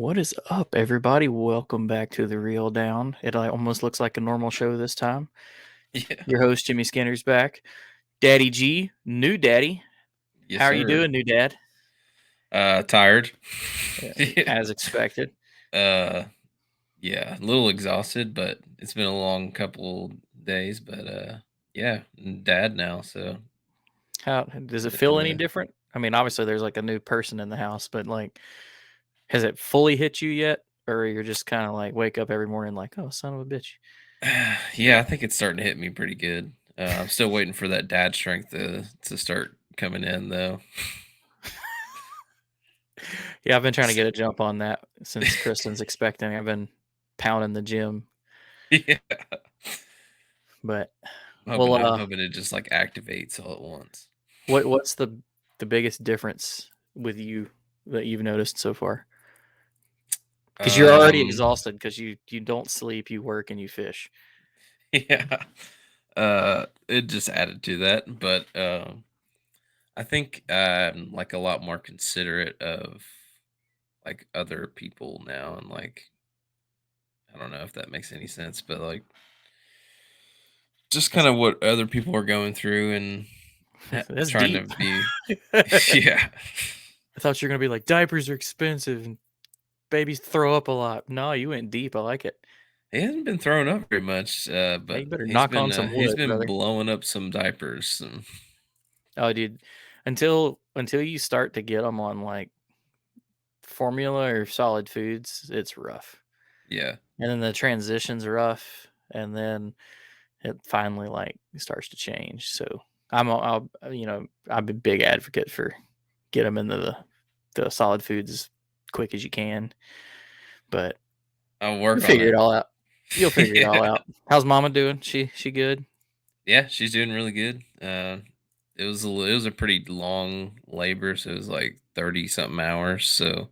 What is up, everybody? Welcome back to The Real Down. It almost looks like a normal show this time. Yeah. Your host, Jimmy Skinner's back. Daddy G, new daddy. Yes, How are you sir. doing, new dad? Tired. Yeah. As expected. Uh, yeah, a little exhausted, but it's been a long couple days. But yeah, I'm dad now, so How does it feel any and different? I mean, obviously there's like a new person in the house, but like, has it fully hit you yet? Or you're just kind of like wake up every morning like, oh, son of a bitch. yeah, I think it's starting to hit me pretty good. I'm still waiting for that dad strength to start coming in though. Yeah, I've been trying to get a jump on that since Kristen's expecting. I've been pounding the gym, Yeah, but I'm well, hoping I'm hoping it just like activates all at once. what's the biggest difference with you that you've noticed so far? Because you're already Um, exhausted because you don't sleep, you work, and you fish. yeah. It just added to that, but I think I'm like a lot more considerate of like other people now, and like I don't know if that makes any sense, but like just kind That's of what other people are going through and that's trying to deep. be I yeah. thought you were gonna be like diapers are expensive and babies throw up a lot. No, you went deep. I like it. He hasn't been thrown up very much, Yeah, but you better knock on some he's wood, been brother. blowing up some diapers. Oh, dude, until you start to get them on like formula or solid foods, it's rough. Yeah, And then the transition's rough, and then it finally like starts to change. So I'm a big advocate for get them into the solid foods as quick as you can. But I'll you work on figure it it. all out. You'll figure it all Yeah, out. How's Mama doing? She good? yeah, she's doing really good. It was a pretty long labor, so it was like 30 something hours. So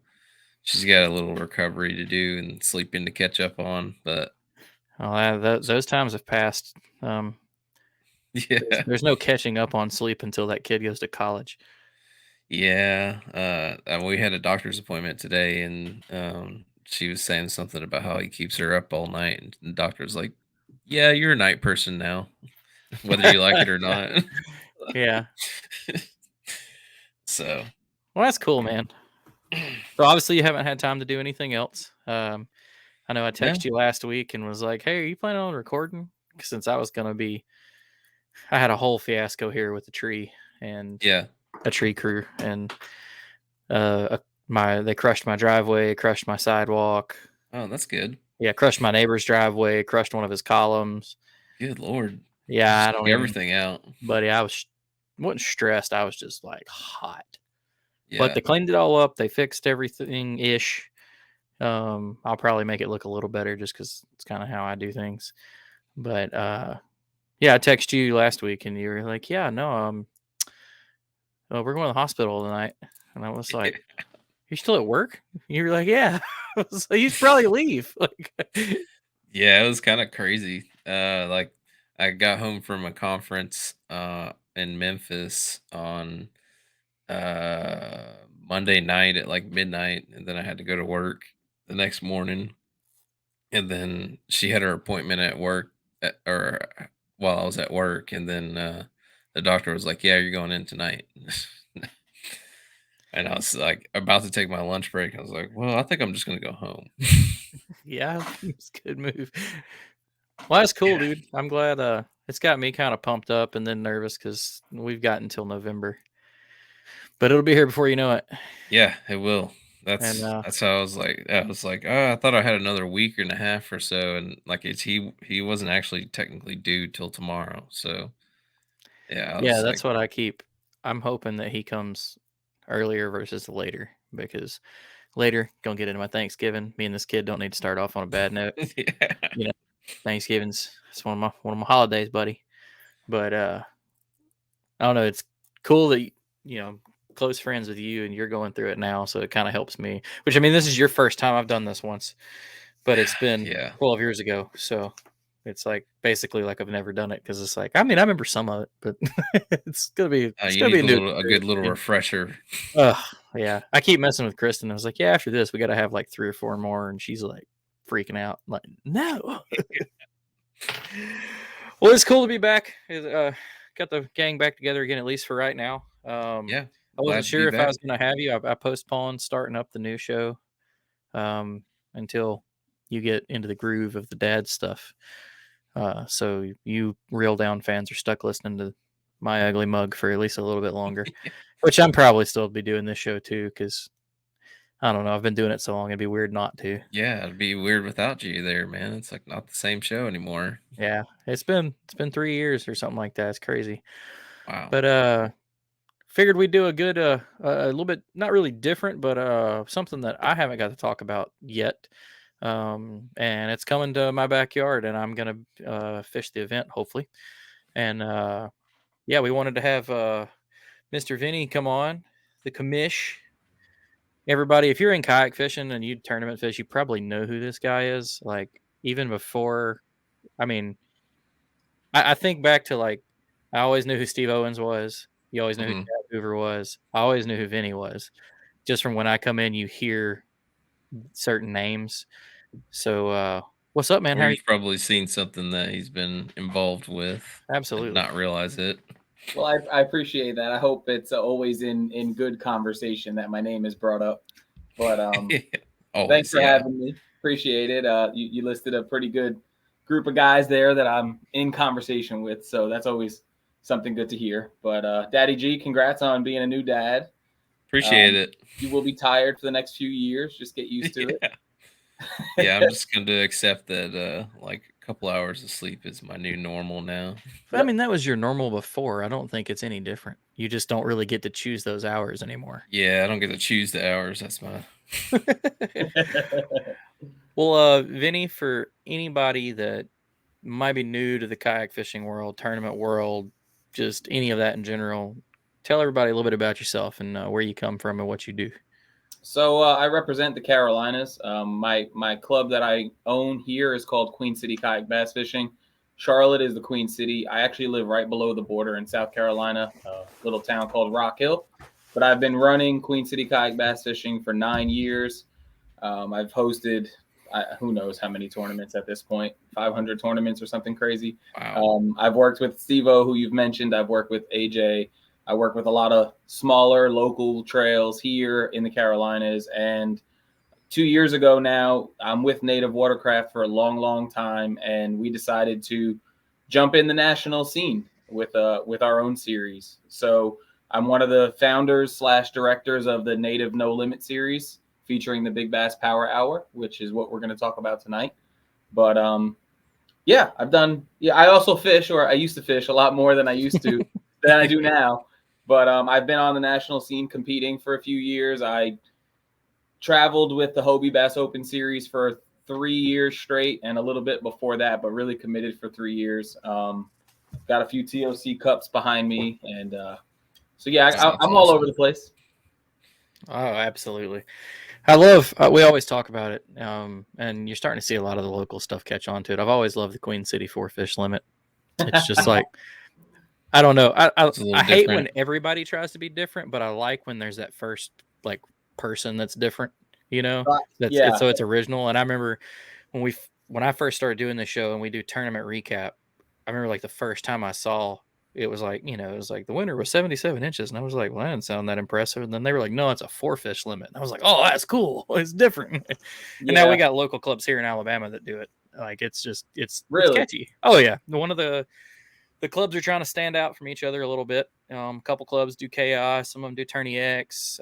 she's got a little recovery to do and sleeping to catch up on, but Oh, those times have passed. Um, there's, yeah. there's no catching up on sleep until that kid goes to college. Yeah, we had a doctor's appointment today, and she was saying something about how he keeps her up all night, and the doctor's like, "Yeah, you're a night person now, whether you like it or not." Yeah. So, Well, that's cool, man. So obviously you haven't had time to do anything else. I know I no, texted you last week and was like, "Hey, are you planning on recording?" Since I was gonna be, I had a whole fiasco here with the tree and yeah. a tree crew, and they crushed my driveway, crushed my sidewalk, Oh, that's good. yeah, crushed my neighbor's driveway, crushed one of his columns. Good lord, Yeah, I just don't took even, everything out. buddy. I wasn't stressed. I was just like hot. But Yeah, they cleaned it all up. They fixed everything ish. I'll probably make it look a little better just because it's kind of how I do things. But yeah, I texted you last week and you were like, "Yeah, no, we're going to the hospital tonight," and I was like, "You still at work?" You were like, "Yeah." So you should probably leave. Like, yeah. It was kind of crazy. Like I got home from a conference in Memphis on Monday night at like midnight, and then I had to go to work the next morning. And then she had her appointment at work or while I was at work, and then the doctor was like, "Yeah, you're going in tonight." And I was like about to take my lunch break. I was like, "Well, I think I'm just gonna go home." yeah, it's a good move. Well, that's cool, Yeah, dude. I'm glad. It's got me kind of pumped up and then nervous because we've got until November, but it'll be here before you know it. yeah, it will. And That's how I was like. I was like, oh, I thought I had another week and a half or so, and like he wasn't actually technically due till tomorrow. So yeah, I yeah, was that's like, what I keep. I'm hoping that he comes earlier versus later because later gonna get into my Thanksgiving. Me and this kid don't need to start off on a bad note. yeah, You know, Thanksgiving's it's one of my holidays, buddy. But I don't know. It's cool that close friends with you and you're going through it now, so it kind of helps me. Which I mean, this is your first time. I've done this once, but it's been yeah. 12 years ago, so it's like basically like I've never done it because it's like I mean I remember some of it, but it's You gonna be need a new a good experience little for me. refresher. Ugh, yeah. I keep messing with Kristen. I was like, yeah, after this we got to have like 3 or 4 more, and she's like freaking out. I'm like, no. Well, it's cool to be back. Got the gang back together again, at least for right now. Yeah, I wasn't glad to be sure if I back. was going to have you. I postponed starting up the new show until you get into the groove of the dad stuff. So you real down fans are stuck listening to my ugly mug for at least a little bit longer, which I'm probably still be doing this show too because I don't know. I've been doing it so long; it'd be weird not to. Yeah, it'd be weird without you there, man. It's like not the same show anymore. Yeah, it's been 3 years or something like that. It's crazy, Wow. but figured we'd do a good a little bit not really different, but something that I haven't got to talk about yet. And it's coming to my backyard, and I'm gonna fish the event hopefully. And yeah, we wanted to have Mr. Vinny come on, the commish. Everybody, if you're in kayak fishing and you tournament fish, you probably know who this guy is. Like even before, I mean, I think back to like I always knew who Steve Owens was. You always knew who Mhm. Chad Hoover was. I always knew who Vinny was. Just from when I come in, you hear certain names. So, what's up, man? Or How are you? you've probably seen something that he's been involved with and Absolutely. not realize it. Well, I appreciate that. I hope it's always in good conversation that my name is brought up. But thanks Always, for yeah. having me. Appreciate it. You listed a pretty good group of guys there that I'm in conversation with, so that's always something good to hear. But Daddy G, congrats on being a new dad. Appreciate Um, it. you will be tired for the next few years. Just get used to Yeah. it. Yeah, I'm just going to accept that like a couple hours of sleep is my new normal now. I Yep. mean, that was your normal before. I don't think it's any different. You just don't really get to choose those hours anymore. Yeah, I don't get to choose the hours. That's my Well, Vinny, for anybody that might be new to the kayak fishing world, tournament world, just any of that in general, tell everybody a little bit about yourself and where you come from and what you do. So I represent the Carolinas. My club that I own here is called Queen City Kayak Bass Fishing. Charlotte is the Queen City. I actually live right below the border in South Carolina, a little town called Rock Hill. But I've been running Queen City Kayak Bass Fishing for 9 years. I've hosted who knows how many tournaments at this point, 500 tournaments or something crazy. wow. I've worked with Steve-O, who you've mentioned. I've worked with AJ. I work with a lot of smaller local trails here in the Carolinas. And 2 years ago now, I'm with Native Watercraft for a long, long time. And we decided to jump in the national scene with our own series. So I'm one of the founders slash directors of the Native No Limit series featuring the Big Bass Power Hour, which is what we're going to talk about tonight. But yeah, I've done. Yeah, I also fish, or I used to fish a lot more than I used to than I do now. But I've been on the national scene competing for a few years. I traveled with the Hobie Bass Open Series for 3 years straight, and a little bit before that, but really committed for 3 years. Got a few TOC Cups behind me, and so yeah, Sounds I'm all over awesome. the place. Oh, absolutely. I love. We always talk about it, and you're starting to see a lot of the local stuff catch on to it. I've always loved the Queen City 4 fish limit. It's just like I don't know. It's a little I hate when different. everybody tries to be different, but I like when there's that first like person that's different. You know, that's it's Yeah, so it's original. And I remember when I first started doing this show and we do tournament recap. I remember like the first time I saw it was like it was like the winner was 77 inches, and I was like, well, that didn't sound that impressive. And then they were like, no, it's a 4 fish limit. And I was like, oh, that's cool. It's different. And now we yeah, got local clubs here in Alabama that do it. Like it's just it's really. catchy. Oh yeah, one of the clubs are trying to stand out from each other a little bit. A couple clubs do KI, some of them do Tourney X.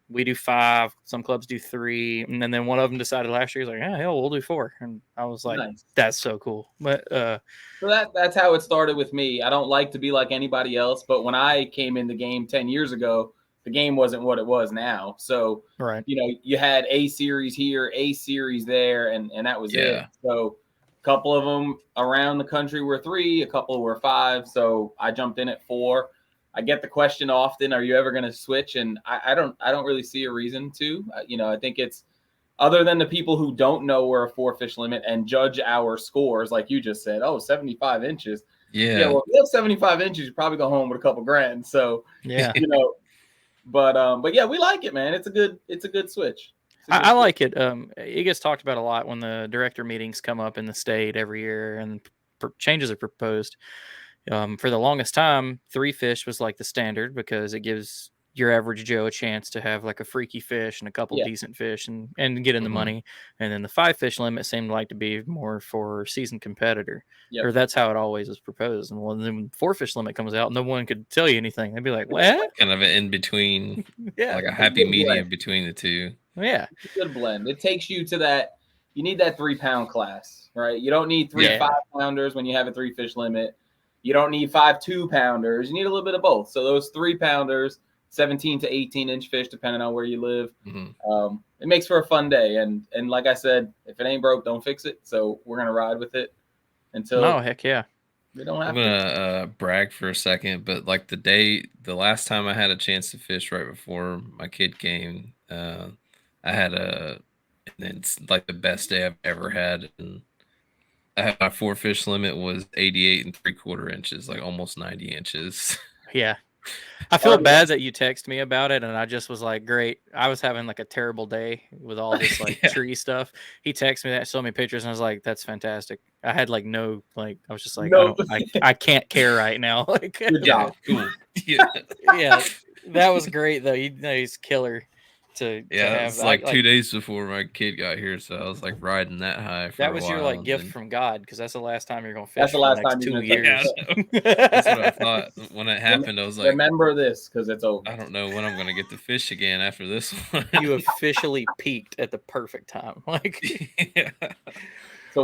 We do 5, some clubs do 3, and then one of them decided last year, he's like, "Yeah, hell, we'll do 4." And I was like, Nice. "That's so cool." But So that's how it started with me. I don't like to be like anybody else, but when I came in the game 10 years ago, the game wasn't what it was now. So, right, you had a series here, a series there, and that was it. Yeah. So a couple of them around the country were 3, a couple were 5. So I jumped in at 4. I get the question often, are you ever going to switch? And I don't really see a reason to. I think it's other than the people who don't know we're a 4-fish limit and judge our scores, like you just said, 75 inches. Yeah, well, if you have 75 inches, you probably go home with a couple grand. So, Yeah. but yeah, we like it, man. It's a good switch. I like it. It gets talked about a lot when the director meetings come up in the state every year and changes are proposed. For the longest time, 3 fish was like the standard because it gives your average Joe a chance to have like a freaky fish and a couple decent fish and get in the money. And then the 5 fish limit seemed like to be more for seasoned competitor. Or that's how it always was proposed. And then when 4 fish limit comes out, no one could tell you anything. They'd be like, what? Kind of an in between, like a happy medium between the two. Yeah. It's a good blend. It takes you to that. You need that 3-pound class, right? You don't need 3 5-pounders when you have a 3 fish limit. You don't need 5 2-pounders. You need a little bit of both. So those 3-pounders, 17 to 18-inch fish, depending on where you live, it makes for a fun day. And like I said, if it ain't broke, don't fix it. So we're gonna ride with it until. No, heck yeah. We don't have I'm gonna brag for a second, but like the last time I had a chance to fish right before my kid came, I had and it's like the best day I've ever had, and I had my 4 fish limit was 88 3/4 inches, like almost 90 inches. Yeah. I feel bad that you text me about it, and I just was like, great. I was having like a terrible day with all this like tree stuff. He texted me that, showed me pictures, and I was like, that's fantastic. I had like I was just like, I can't care right now. Like, good job. Cool. Yeah, that was great though. He's killer. It's like 2 days before my kid got here, so I was like riding that high. That was your like gift from God, because that's the last time you're gonna fish. That's the last time 2 years. That's what I thought when it happened. I was like, remember this because it's over. I don't know when I'm gonna get to fish again after this one. You officially peaked at the perfect time. Like, So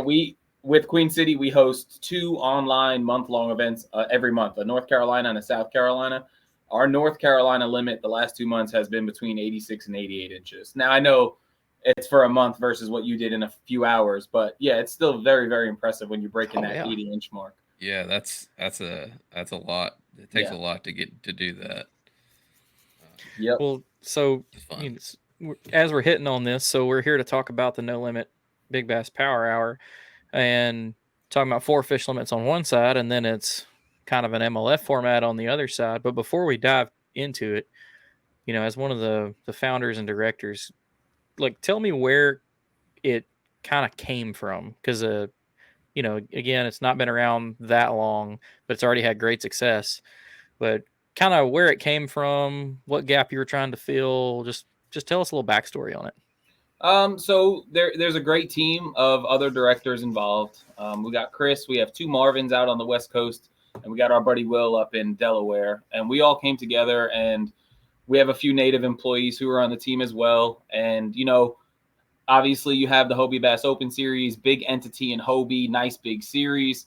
with Queen City, we host 2 online month-long events every month, a North Carolina and a South Carolina. Our North Carolina limit the last 2 months has been between 86 and 88 inches. Now, I know it's for a month versus what you did in a few hours, but yeah, it's still very, very impressive when you're breaking that 80-inch mark. Yeah, that's a lot. It takes a lot to get to do that. Yep. Well, so as we're hitting on this, so we're here to talk about the No Limit Big Bass Power Hour and talking about 4 fish limits on one side, and then it's kind of an MLF format on the other side. But before we dive into it, as one of the founders and directors, like, tell me where it kind of came from, because again, it's not been around that long, but it's already had great success. But kind of where it came from, what gap you were trying to fill, just tell us a little backstory on it. So there's a great team of other directors involved. We got Chris, we have 2 Marvins out on the West Coast, and we got our buddy Will up in Delaware. And we all came together, and we have a few native employees who are on the team as well. And, obviously you have the Hobie Bass Open Series, big entity in Hobie, nice big series.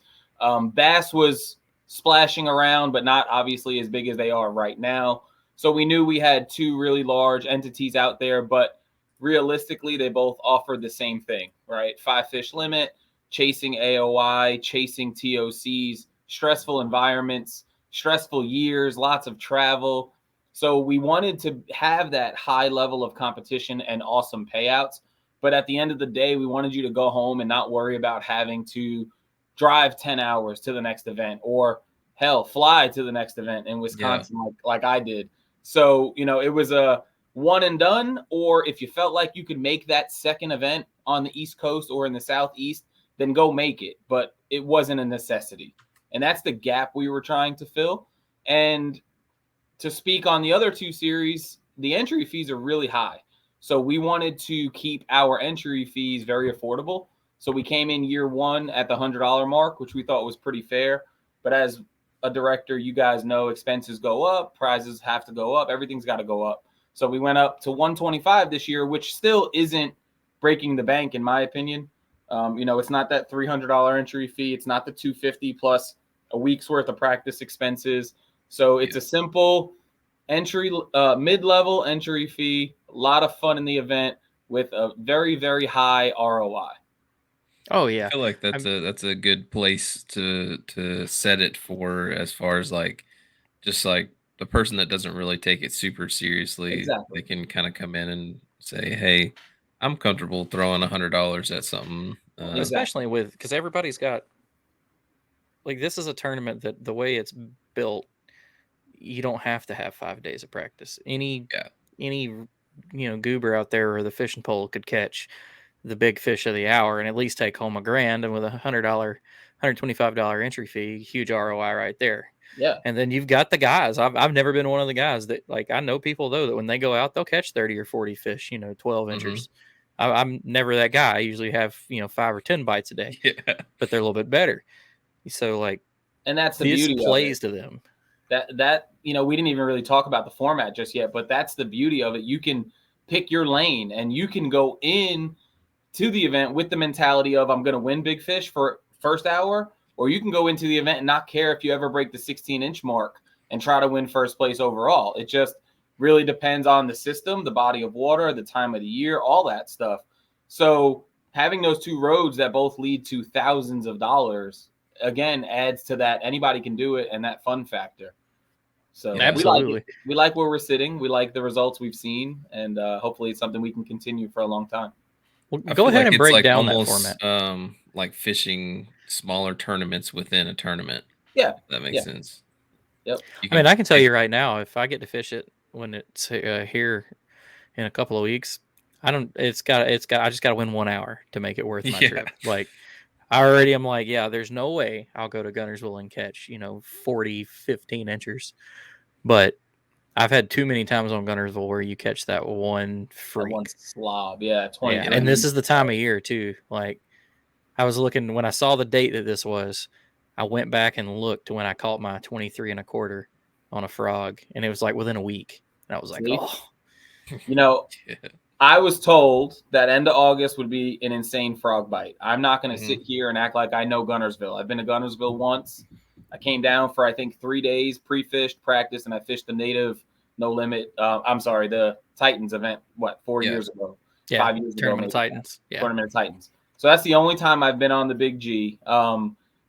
Bass was splashing around, but not obviously as big as they are right now. So we knew we had 2 really large entities out there, but realistically, they both offered the same thing, right? 5 fish limit, chasing AOI, chasing TOCs, stressful environments, stressful years, lots of travel. So we wanted to have that high level of competition and awesome payouts. But at the end of the day, we wanted you to go home and not worry about having to drive 10 hours to the next event, or hell, fly to the next event in Wisconsin like I did. So, it was a one and done, or if you felt like you could make that second event on the East Coast or in the Southeast, then go make it. But it wasn't a necessity. And that's the gap we were trying to fill. And to speak on the other 2 series, the entry fees are really high. So we wanted to keep our entry fees very affordable. So we came in year 1 at the $100 mark, which we thought was pretty fair. But as a director, you guys know expenses go up, prizes have to go up, everything's got to go up. So we went up to $125 this year, which still isn't breaking the bank, in my opinion. It's not that $300 entry fee. It's not the $250 plus a week's worth of practice expenses. So it's a simple entry, mid-level entry fee, a lot of fun in the event with a very, very high ROI. Oh yeah, I feel like that's a good place to set it for, as far as like just like the person that doesn't really take it super seriously. Exactly. They can kind of come in and say, hey, I'm comfortable throwing $100 at something. Especially because everybody's got, like, this is a tournament that the way it's built, you don't have to have 5 days of practice. Any goober out there or the fishing pole could catch the big fish of the hour and at least take home $1,000, and with $125 entry fee, huge ROI right there. Yeah. And then you've got the guys. I've never been one of the guys that, like, I know people though that when they go out, they'll catch 30 or 40 fish, 12 inchers. I'm never that guy. I usually have 5 or 10 bites a day, but they're a little bit better. So, like, and that's the beauty plays to them. That we didn't even really talk about the format just yet, but that's the beauty of it. You can pick your lane and you can go in to the event with the mentality of, I'm going to win big fish for first hour, or you can go into the event and not care if you ever break the 16-inch mark and try to win first place overall. It just really depends on the system, the body of water, the time of the year, all that stuff. So having those two roads that both lead to thousands of dollars, again, adds to that anybody can do it and that fun factor. So absolutely, we like where we're sitting. We like the results we've seen, and hopefully it's something we can continue for a long time. Well, go ahead and break down almost, that format. Like fishing smaller tournaments within a tournament. Yeah, that makes sense. Yep. I mean, I can tell you right now, if I get to fish it when it's here in a couple of weeks, I just got to win 1 hour to make it worth my trip. Like, I already am like, yeah, there's no way I'll go to Guntersville and catch 40, 15 inchers, but I've had too many times on Guntersville where you catch that one freak. One slob, 20. Yeah, and this is the time of year too. Like, I was looking when I saw the date that this was, I went back and looked when I caught my 23 1/4 on a frog, and it was like within a week. And I was like, I was told that end of August would be an insane frog bite. I'm not going to sit here and act like I know Guntersville. I've been to Guntersville once. I came down for, I think, 3 days, pre-fished, practice, and I fished the Native No Limit. The Titans event, 4 years ago? 5 years ago. Tournament of Titans. Tournament of Titans. So that's the only time I've been on the Big G.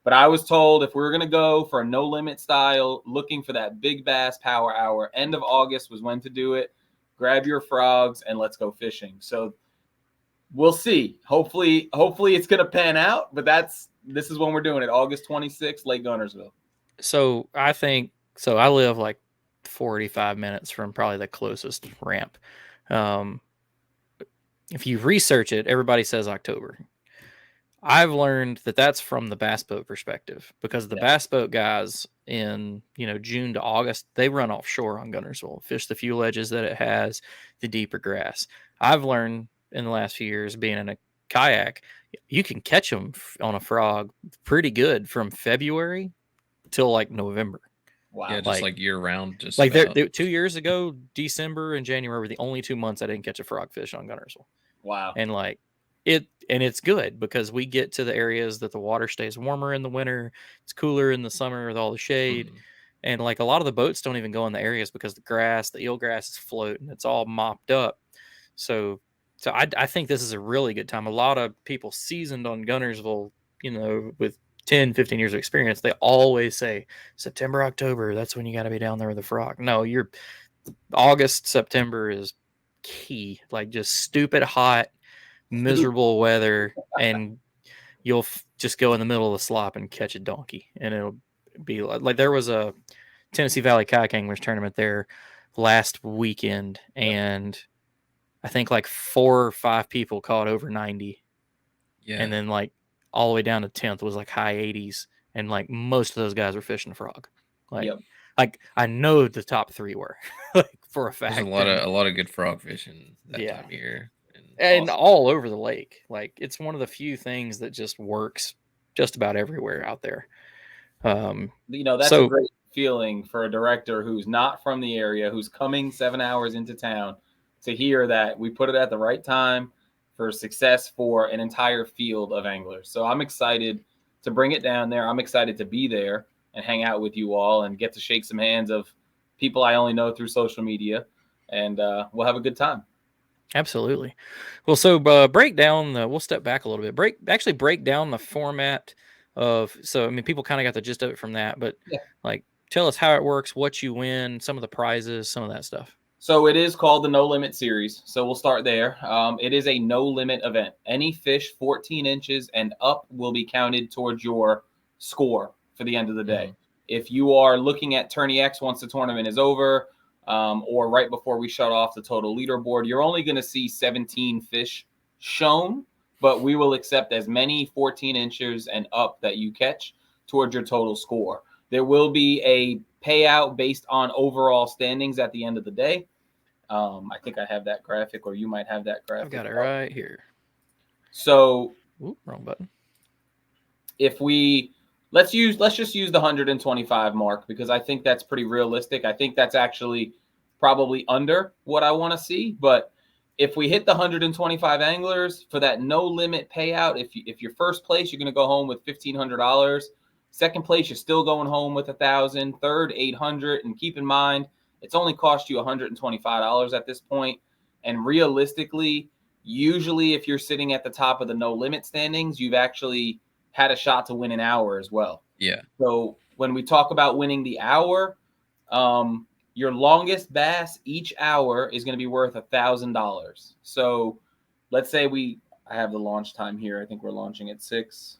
But I was told if we were going to go for a no limit style, looking for that big bass power hour, end of August was when to do it. Grab your frogs and let's go fishing. So we'll see. Hopefully it's going to pan out, but this is when we're doing it. August 26th, Lake Guntersville. So I live like 45 minutes from probably the closest ramp. If you research it, everybody says October. I've learned that that's from the bass boat perspective, because the bass boat guys in June to August, they run offshore on Guntersville, fish the few ledges that it has, the deeper grass. I've learned in the last few years being in a kayak, you can catch them on a frog pretty good from February till like November. Wow. Yeah, just like year round. Just like 2 years ago, December and January were the only 2 months I didn't catch a frogfish on Guntersville. Wow. And it's good because we get to the areas that the water stays warmer in the winter. It's cooler in the summer with all the shade. And like a lot of the boats don't even go in the areas because the eelgrass is floating. It's all mopped up. So I think this is a really good time. A lot of people seasoned on Guntersville, with 10, 15 years of experience, they always say September, October, that's when you got to be down there with the frog. No, August, September is key. Like, just stupid hot, miserable weather, and you'll just go in the middle of the slop and catch a donkey, and it'll be like there was a Tennessee Valley Kayak Anglers tournament there last weekend, and I think like 4 or 5 people caught over 90, and then like all the way down to 10th was like high 80s, and like most of those guys were fishing a frog. Like I know the top 3 were like for a fact. There's a lot of good frog fishing that time of year. And all over the lake. Like, it's one of the few things that just works just about everywhere out there. That's a great feeling for a director who's not from the area, who's coming 7 hours into town, to hear that we put it at the right time for success for an entire field of anglers. So I'm excited to bring it down there. I'm excited to be there and hang out with you all and get to shake some hands of people I only know through social media. And we'll have a good time. Absolutely. Well, so break down we'll step back a little bit. Break down the format of, so I mean, people kind of got the gist of it from that, but like, tell us how it works, what you win, some of the prizes, some of that stuff. So it is called the No Limit Series. So we'll start there. It is a no limit event. Any fish 14 inches and up will be counted towards your score for the end of the day. Mhm. If you are looking at Tourney X once the tournament is over, or right before we shut off the total leaderboard, you're only going to see 17 fish shown, but we will accept as many 14 inches and up that you catch towards your total score. There will be a payout based on overall standings at the end of the day. I think I have that graphic, or you might have that graphic. I've got it right here. So, Ooh, wrong button. if we let's just use the 125 mark, because I think that's pretty realistic. I think that's actually probably under what I want to see, but if we hit the 125 anglers for that no limit payout, if you're first place, you're going to go home with $1,500. Second place, you're still going home with $1,000. Third, $800. And keep in mind, it's only cost you $125 at this point. And realistically, usually if you're sitting at the top of the no limit standings, you've actually had a shot to win an hour as well. Yeah. So when we talk about winning the hour, your longest bass each hour is going to be worth $1,000. So let's say I have the launch time here. I think we're launching at 6.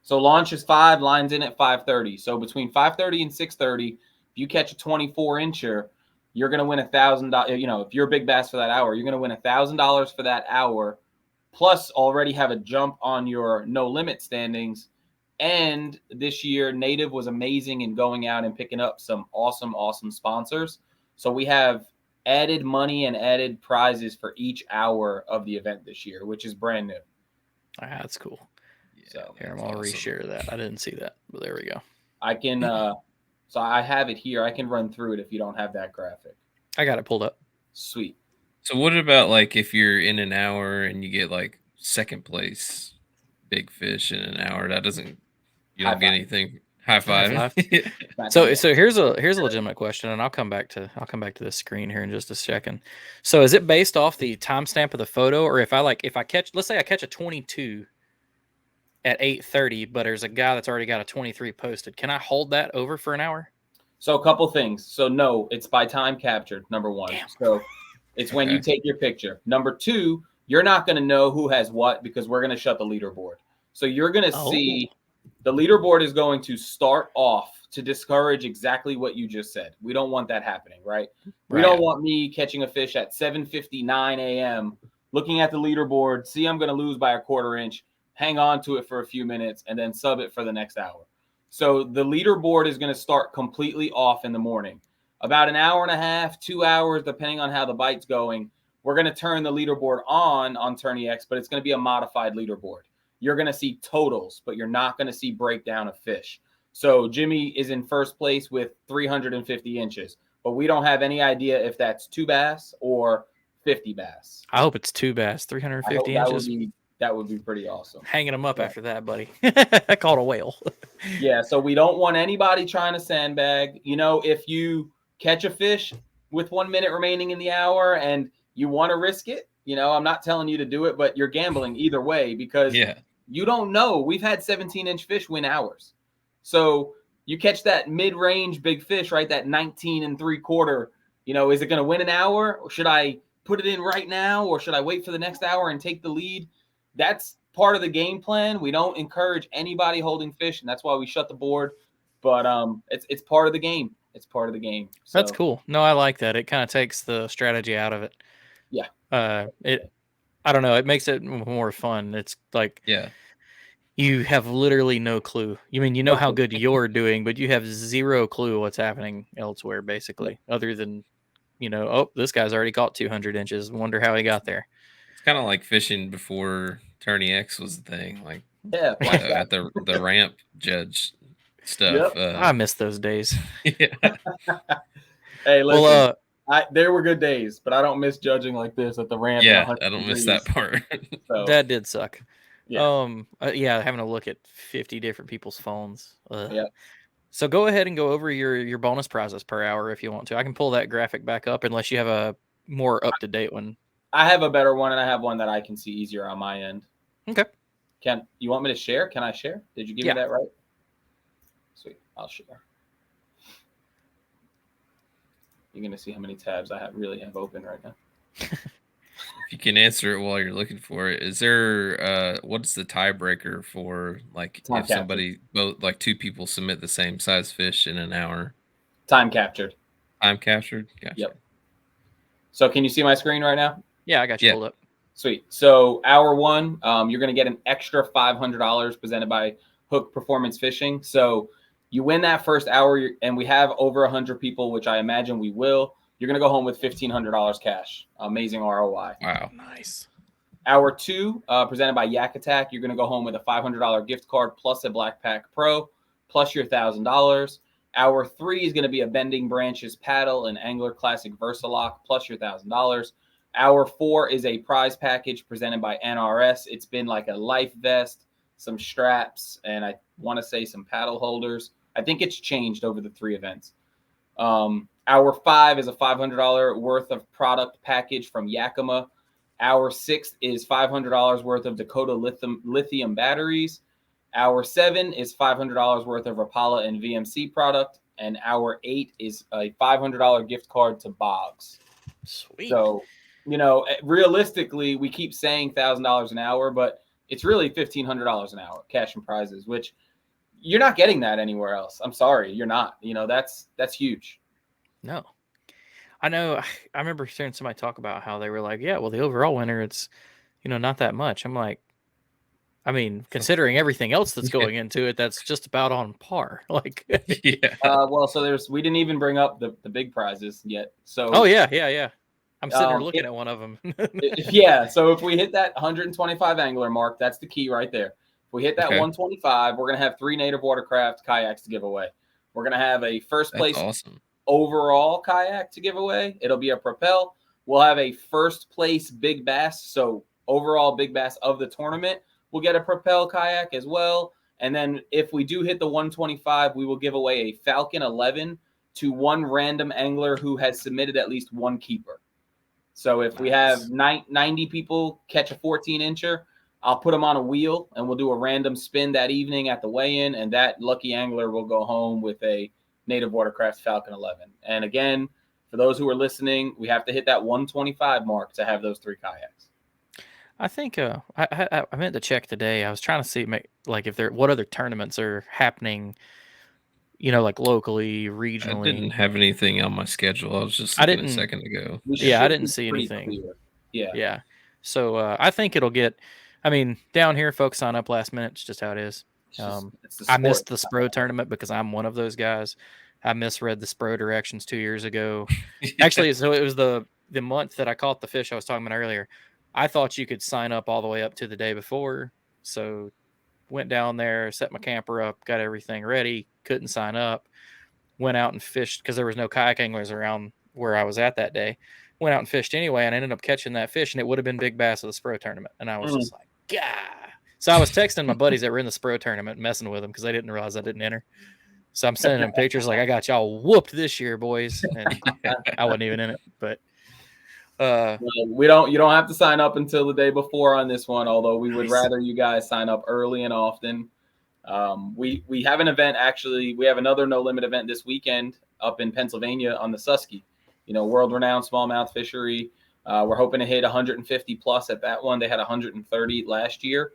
So launch is 5, lines in at 5:30. So between 5:30 and 6:30, if you catch a 24 incher, you're going to win $1,000. You know, if you're a big bass for that hour, you're going to win $1,000 for that hour, plus already have a jump on your no limit standings. And this year, Native was amazing in going out and picking up some awesome sponsors. So we have added money and added prizes for each hour of the event this year, which is brand new. That's cool. Yeah, So here, I'll reshare that. I didn't see that, but there we go. I can, so I have it here. I can run through it if you don't have that graphic. I got it pulled up. Sweet. So what about like if you're in an hour and you get like second place big fish in an hour? That doesn't, you don't get anything. High five. So here's a legitimate question, and I'll come back to this screen here in just a second. So is it based off the timestamp of the photo, or if I catch, let's say I catch a 22 at 8:30, but there's a guy that's already got a 23 posted, can I hold that over for an hour? So a couple things. So no, it's by time captured, number one. Damn. So it's when you take your picture. Number two, you're not going to know who has what, because we're going to shut the leaderboard. So you're going to see the leaderboard is going to start off to discourage exactly what you just said. We don't want that happening, right? We don't want me catching a fish at 7:59 a.m., looking at the leaderboard, see I'm going to lose by a quarter inch, hang on to it for a few minutes, and then sub it for the next hour. So the leaderboard is going to start completely off in the morning. About an hour and a half, 2 hours, depending on how the bite's going, we're going to turn the leaderboard on Tourney X, but it's going to be a modified leaderboard. You're going to see totals, but you're not going to see breakdown of fish. So Jimmy is in first place with 350 inches, but we don't have any idea if that's 2 bass or 50 bass. I hope it's 2 bass, 350 inches. That would be pretty awesome. Hanging them up after that, buddy. I caught a whale. Yeah, so we don't want anybody trying to sandbag. You know, if you catch a fish with 1 minute remaining in the hour and you want to risk it, you know, I'm not telling you to do it, but you're gambling either way, because you don't know. We've had 17-inch fish win hours. So you catch that mid-range big fish, right? That 19 3/4, you know, is it going to win an hour? Or should I put it in right now, or should I wait for the next hour and take the lead? That's part of the game plan. We don't encourage anybody holding fish, and that's why we shut the board. But it's part of the game. It's part of the game. So, that's cool. No, I like that. It kind of takes the strategy out of it. Yeah. I don't know. It makes it more fun. It's like, you have literally no clue. You mean, you know how good you're doing, but you have zero clue what's happening elsewhere, basically, other than, you know, oh, this guy's already caught 200 inches. Wonder how he got there. It's kind of like fishing before Tourney X was the thing, like at the ramp judge stuff. I miss those days. Hey, listen, there were good days, but I don't miss judging like this at the ramp. Yeah, I don't miss that part. So, that did suck. Yeah. Having to look at 50 different people's phones. So go ahead and go over your bonus prizes per hour if you want to. I can pull that graphic back up unless you have a more up-to-date one. I have a better one, and I have one that I can see easier on my end. Okay. You want me to share? Can I share? Did you give me that right? Sweet. I'll share. You're gonna see how many tabs I really have open right now. If you can answer it while you're looking for it, is there what's the tiebreaker for like Time if captured. somebody both like two people submit the same size fish in an hour? Time captured. Time captured? Gotcha. Yep. So can you see my screen right now? Yeah, I got you pulled up. Sweet. So hour one, you're going to get an extra $500 presented by Hook Performance Fishing. So you win that first hour, and we have over 100 people, which I imagine we will. You're going to go home with $1,500 cash. Amazing ROI. Wow. Nice. Hour two, presented by Yak Attack, you're going to go home with a $500 gift card plus a Black Pack Pro plus your $1,000. Hour three is going to be a Bending Branches paddle and Angler Classic Versalock plus your $1,000. Hour four is a prize package presented by NRS. It's been like a life vest, some straps, and I want to say some paddle holders. I think it's changed over the 3 events. Hour five is a $500 worth of product package from Yakima. Hour six is $500 worth of Dakota lithium batteries. Hour seven is $500 worth of Rapala and VMC product. And hour 8 is a $500 gift card to Boggs. Sweet. So, realistically, we keep saying $1,000 an hour, but it's really $1,500 an hour, cash and prizes, which you're not getting that anywhere else. I'm sorry, you're not. That's huge. No. I know. I remember hearing somebody talk about how they were like, yeah, well, the overall winner, it's, not that much. I'm like, I mean, considering everything else that's going into it, that's just about on par. Like, yeah. So we didn't even bring up the big prizes yet. So. Oh yeah. I'm sitting here looking at one of them. Yeah. So if we hit that 125 angler mark, that's the key right there. If we hit that 125, we're gonna have 3 Native Watercraft kayaks to give away. We're gonna have a first place overall kayak to give away. It'll be a Propel. We'll have a first place Big Bass. So overall Big Bass of the tournament, we'll get a Propel kayak as well. And then if we do hit the 125, we will give away a Falcon 11 to one random angler who has submitted at least one keeper. So if we have 90 people catch a 14-incher, I'll put them on a wheel and we'll do a random spin that evening at the weigh-in, and that lucky angler will go home with a Native Watercraft Falcon 11. And again, for those who are listening, we have to hit that 125 mark to have those 3 kayaks. I think I meant to check today. I was trying to see like what other tournaments are happening, like locally, regionally. I didn't have anything on my schedule. I was just looking a second ago. Yeah, I didn't see anything. Clear. Yeah. So I think it'll get. I mean, down here, folks sign up last minute. It's just how it is. I missed the Spro tournament because I'm one of those guys. I misread the Spro directions 2 years ago. Actually, so it was the month that I caught the fish I was talking about earlier. I thought you could sign up all the way up to the day before. So went down there, set my camper up, got everything ready, couldn't sign up. Went out and fished because there was no kayak anglers around where I was at that day. Went out and fished anyway, and I ended up catching that fish, and it would have been Big Bass of the Spro tournament. And I was just like, Gah. So I was texting my buddies that were in the Spro tournament, messing with them because they didn't realize I didn't enter. So I'm sending them pictures like, I got y'all whooped this year, boys. And I wasn't even in it. But you don't have to sign up until the day before on this one, although we would rather you guys sign up early and often. We have an event, actually. We have another No Limit event this weekend up in Pennsylvania on the Susky, world-renowned smallmouth fishery. We're hoping to hit 150 plus at that one. They had 130 last year,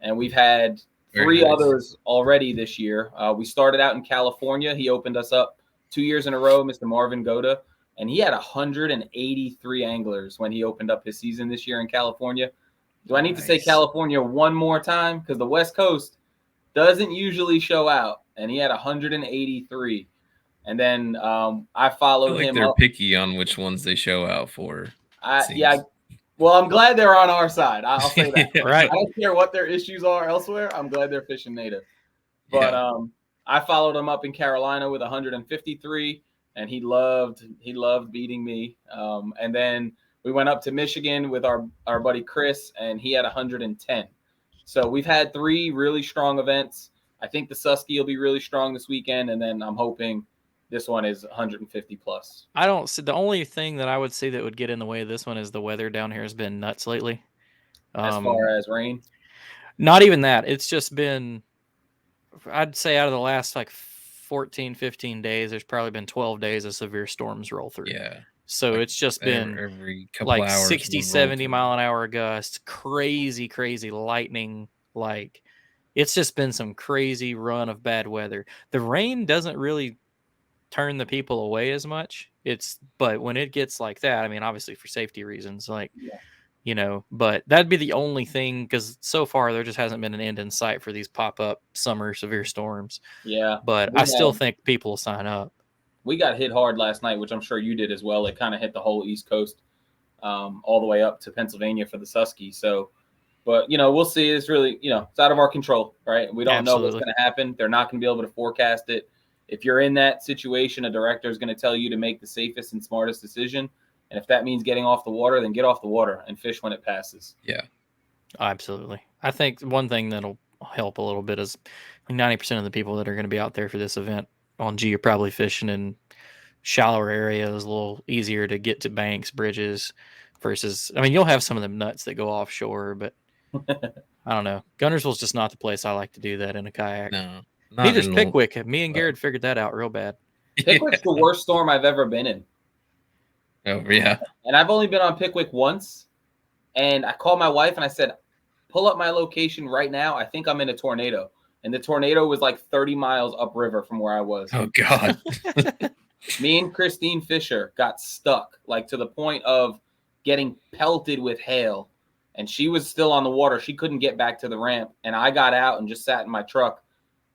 and we've had 3 others already this year. We started out in California. He opened us up 2 years in a row, Mr. Marvin Goda, and he had 183 anglers when he opened up his season this year in California. Do I need to say California one more time? Because the West Coast doesn't usually show out, and he had 183. And then I followed him. They're picky on which ones they show out for. Well, I'm glad they're on our side. I'll say that. Right. I don't care what their issues are elsewhere. I'm glad they're fishing native. But I followed him up in Carolina with 153, and he loved beating me. And then we went up to Michigan with our buddy Chris, and he had 110. So we've had 3 really strong events. I think the Susky will be really strong this weekend, and then I'm hoping this one is 150 plus. I don't see the only thing that I would see that would get in the way of this one is the weather down here has been nuts lately. As far as rain? Not even that. It's just been, I'd say out of the last like 14, 15 days, there's probably been 12 days of severe storms roll through. Yeah. So Like it's just been every couple like hours 60, one roll 70 through. mile an hour gusts, crazy lightning. Like it's just been some crazy run of bad weather. The rain doesn't really turn the people away as much. But when it gets like that, I mean, obviously for safety reasons, like, but that'd be the only thing, because so far there just hasn't been an end in sight for these pop-up summer severe storms. Yeah. But I still think people will sign up. We got hit hard last night, which I'm sure you did as well. It kind of hit the whole East Coast, all the way up to Pennsylvania for the Susky. So, but we'll see. It's really, it's out of our control, right? We don't know what's going to happen. They're not going to be able to forecast it. If you're in that situation, a director is going to tell you to make the safest and smartest decision. And if that means getting off the water, then get off the water and fish when it passes. Yeah. Absolutely. I think one thing that'll help a little bit is 90% of the people that are going to be out there for this event on G are probably fishing in shallower areas, a little easier to get to banks, bridges, versus, I mean, you'll have some of them nuts that go offshore, but I don't know. Guntersville's just not the place I like to do that in a kayak. No. Neither's Pickwick. Me and Garrett figured that out real bad. Pickwick's the worst storm I've ever been in. Oh, yeah. And I've only been on Pickwick once. And I called my wife and I said, pull up my location right now. I think I'm in a tornado. And the tornado was like 30 miles upriver from where I was. Oh, God. Me and Christine Fisher got stuck, like to the point of getting pelted with hail. And she was still on the water. She couldn't get back to the ramp. And I got out and just sat in my truck.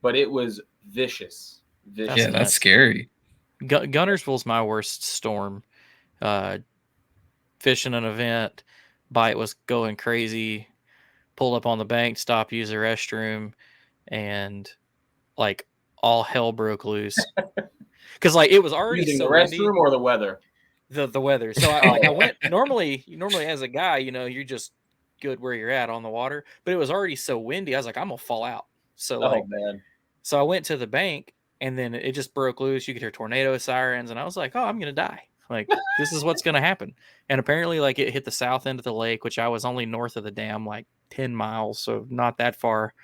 But it was vicious. Yeah, that's scary. Guntersville's my worst storm. Fishing an event, bite was going crazy, pulled up on the bank, stopped, use the restroom, and like all hell broke loose. Because like it was already using so the restroom windy. Or the weather. The weather. So I went normally as a guy, you're just good where you're at on the water. But it was already so windy. I was like, I'm gonna fall out. So man. So I went to the bank and then it just broke loose. You could hear tornado sirens, and I was like, oh, I'm gonna die. Like this is what's gonna happen. And apparently, like it hit the south end of the lake, which I was only north of the dam, like 10 miles, so not that far.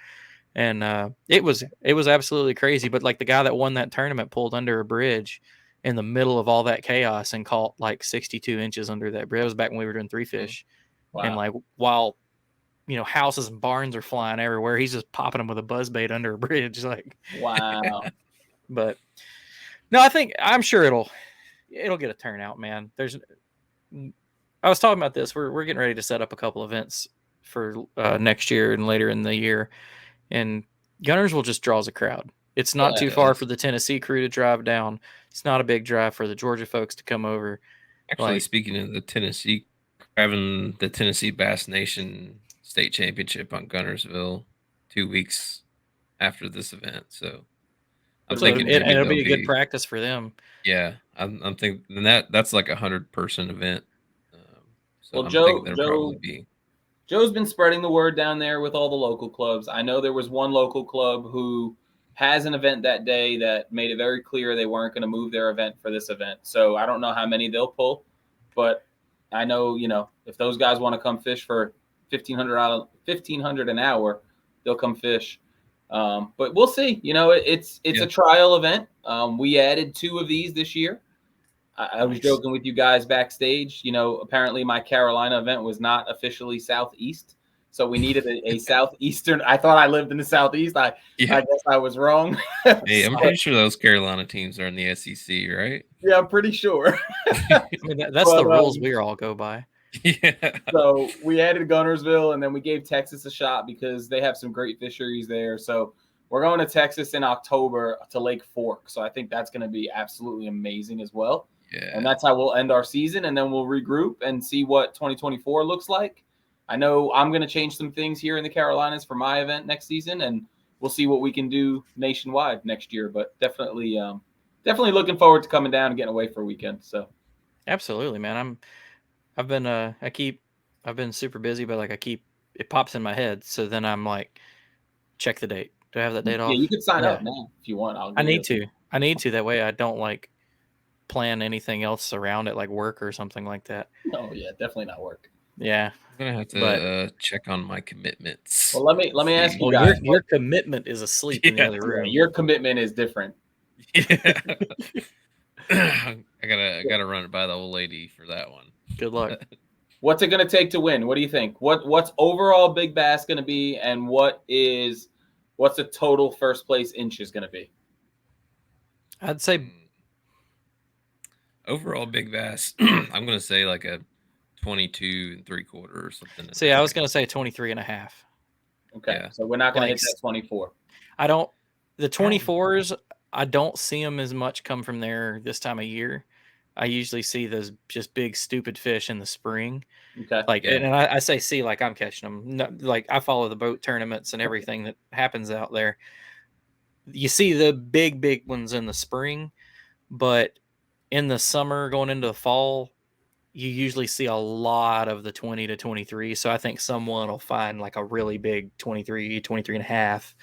And it was absolutely crazy. But like the guy that won that tournament pulled under a bridge in the middle of all that chaos and caught like 62 inches under that bridge. It was back when we were doing three fish. Wow. And like while houses and barns are flying everywhere, he's just popping them with a buzzbait under a bridge. Like wow. But no, I'm sure it'll get a turnout, man. I was talking about this. We're getting ready to set up a couple events for next year and later in the year, and Guntersville just draws a crowd. It's not too far for the Tennessee crew to drive down. It's not a big drive for the Georgia folks to come over. Actually, speaking of the Tennessee, having the Tennessee Bass Nation State Championship on Guntersville 2 weeks after this event, so I'm thinking it'll be a good practice for them. Yeah, I'm thinking that's like 100-person event. So well, Joe's been spreading the word down there with all the local clubs. I know there was one local club who has an event that day that made it very clear they weren't going to move their event for this event. So I don't know how many they'll pull, but I know, if those guys want to come fish for $1,500 an hour, they'll come fish. But we'll see. It's a trial event. We added 2 of these this year. I was joking with you guys backstage. Apparently my Carolina event was not officially Southeast, so we needed a Southeastern. I thought I lived in the Southeast. I guess I was wrong. Hey, I'm pretty sure those Carolina teams are in the SEC, right? Yeah, I'm pretty sure. I mean, that's the rules we all go by. Yeah. So we added Guntersville, and then we gave Texas a shot because they have some great fisheries there. So we're going to Texas in October to Lake Fork. So I think that's going to be absolutely amazing as well. Yeah. And that's how we'll end our season, and then we'll regroup and see what 2024 looks like. I know I'm going to change some things here in the Carolinas for my event next season, and we'll see what we can do nationwide next year. But definitely looking forward to coming down and getting away for a weekend. So, absolutely, man. I've been super busy, but like it pops in my head. So then I'm like, check the date. Do I have that date off? Yeah, you can sign up now if you want. I need to. That way I don't like plan anything else around it, like work or something like that. Oh yeah, definitely not work. Yeah, I'm gonna have to check on my commitments. Well, let me ask you guys. Your commitment is asleep in the other room. Your commitment is different. Yeah. I gotta run it by the old lady for that one. Good luck. What's it going to take to win? What do you think? What's overall Big Bass going to be, and what's the total first place inches going to be? I'd say overall Big Bass. I'm gonna say like a 22 3/4 or something. See, I was going to say 23.5. Okay, Yeah. so we're not going to Like, hit that 24. The 24s, I don't see them as much come from there this time of year. I usually see those just big stupid fish in the spring. Okay. Like, Yeah. and I say see like I'm catching them. No, like I follow the boat tournaments and everything that happens out there. You see the big ones in the spring, but in the summer going into the fall, you usually see a lot of the 20 to 23. So I think someone will find like a really big 23, 23 and a half.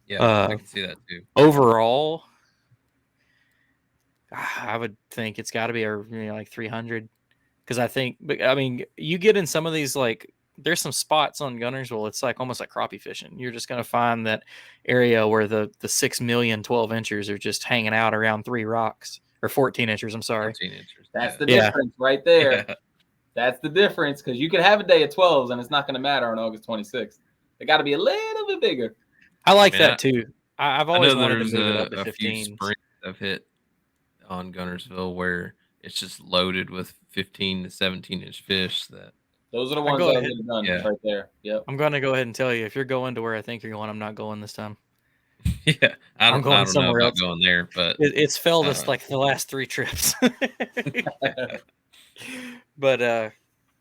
Yeah, I can see that too. Overall, I would think it's got to be like 300, because I think, but I mean, you get in some of these, like there's some spots on Guntersville, it's like almost like crappie fishing. You're just going to find that area where the 6 million 12 inchers are just hanging out around 3 rocks, or 14 inchers. I'm sorry. 14 inches. That's the Yeah. difference right there. Yeah. That's the difference, because you could have a day of 12s and it's not going to matter on August 26th. They got to be a little bit bigger. I like Man, that too. I've always wanted to there's move it up to a few 15. springs I've hit on Guntersville where it's just loaded with 15 to 17 inch fish. Those are the ones that are getting done Yeah. right there. Yep. I'm going to go ahead and tell you, if you're going to where I think you're going, I'm not going this time. Yeah, I I'm don't going know somewhere about else. going there, but It's failed us like the last 3 trips. But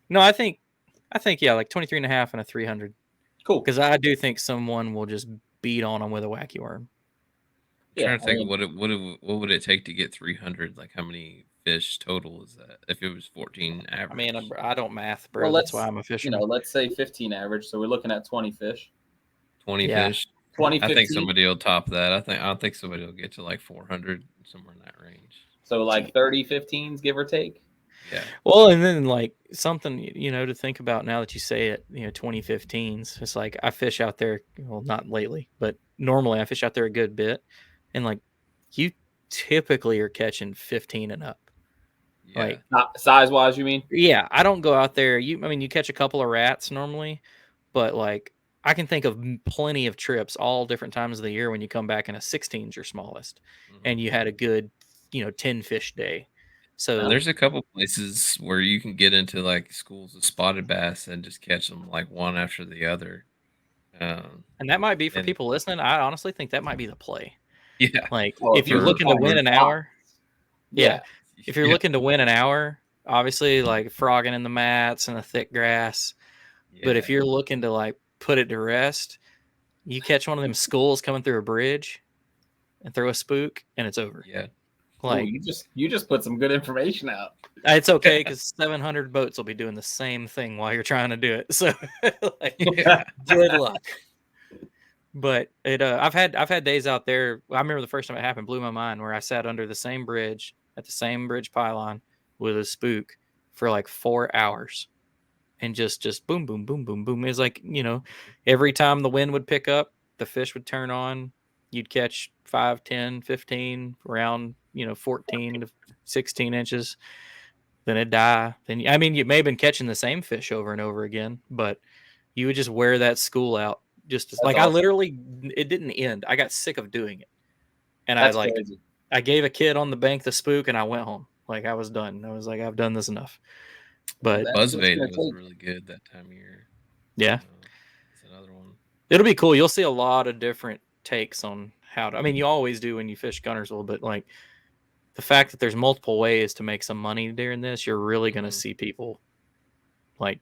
no, I think yeah, like 23 and a half and a 300. Cool. Because I do think someone will just beat on them with a wacky worm. I'm trying to think what would it take to get 300? Like how many fish total is that? If it was 14 average. I mean, I don't math, bro. Well, That's why I'm a fisherman. Let's say 15 average. So we're looking at 20 fish. 20 Yeah. fish. 20, I think 15? somebody will top that. I don't think somebody will get to like 400, somewhere in that range. So like 30 15s, give or take. Yeah. Well, and then like something, to think about now that you say it, 2015s. It's like I fish out there, well, not lately, but normally I fish out there a good bit. And like you typically are catching 15 and up. Yeah. Like size wise, you mean? Yeah, I don't go out there. You catch a couple of rats normally, but like I can think of plenty of trips all different times of the year when you come back and a 16's your smallest, and you had a good, 10 fish day. So there's a couple places where you can get into like schools of spotted bass and just catch them like one after the other. And that might be for people listening. I honestly think that might be the play. Yeah. Like if you're looking to win an hour, Yeah. If you're looking to win an hour, obviously like frogging in the mats and the thick grass. Yeah. But if you're looking to like put it to rest, you catch one of them schools coming through a bridge and throw a spook and it's over. Yeah. Like Ooh, you just put some good information out. It's okay, because 700 boats will be doing the same thing while you're trying to do it. So good luck. But I've had days out there. I remember the first time it happened, blew my mind, where I sat under the same bridge at the same bridge pylon with a spook for like 4 hours, and just boom, boom, boom, boom, boom. It's like, every time the wind would pick up, the fish would turn on. You'd catch 5, 10, 15 around, 14 to 16 inches. Then it'd die. Then, you may have been catching the same fish over and over again, but you would just wear that school out. Just like awesome. It didn't end. I got sick of doing it. And crazy. I gave a kid on the bank the spook and I went home. Like I was done. I was like, I've done this enough. But buzzbait was really good that time of year. Yeah. It's another one. It'll be cool. You'll see a lot of different takes on how to, you always do when you fish Guntersville, but like the fact that there's multiple ways to make some money during this, you're really going to see people like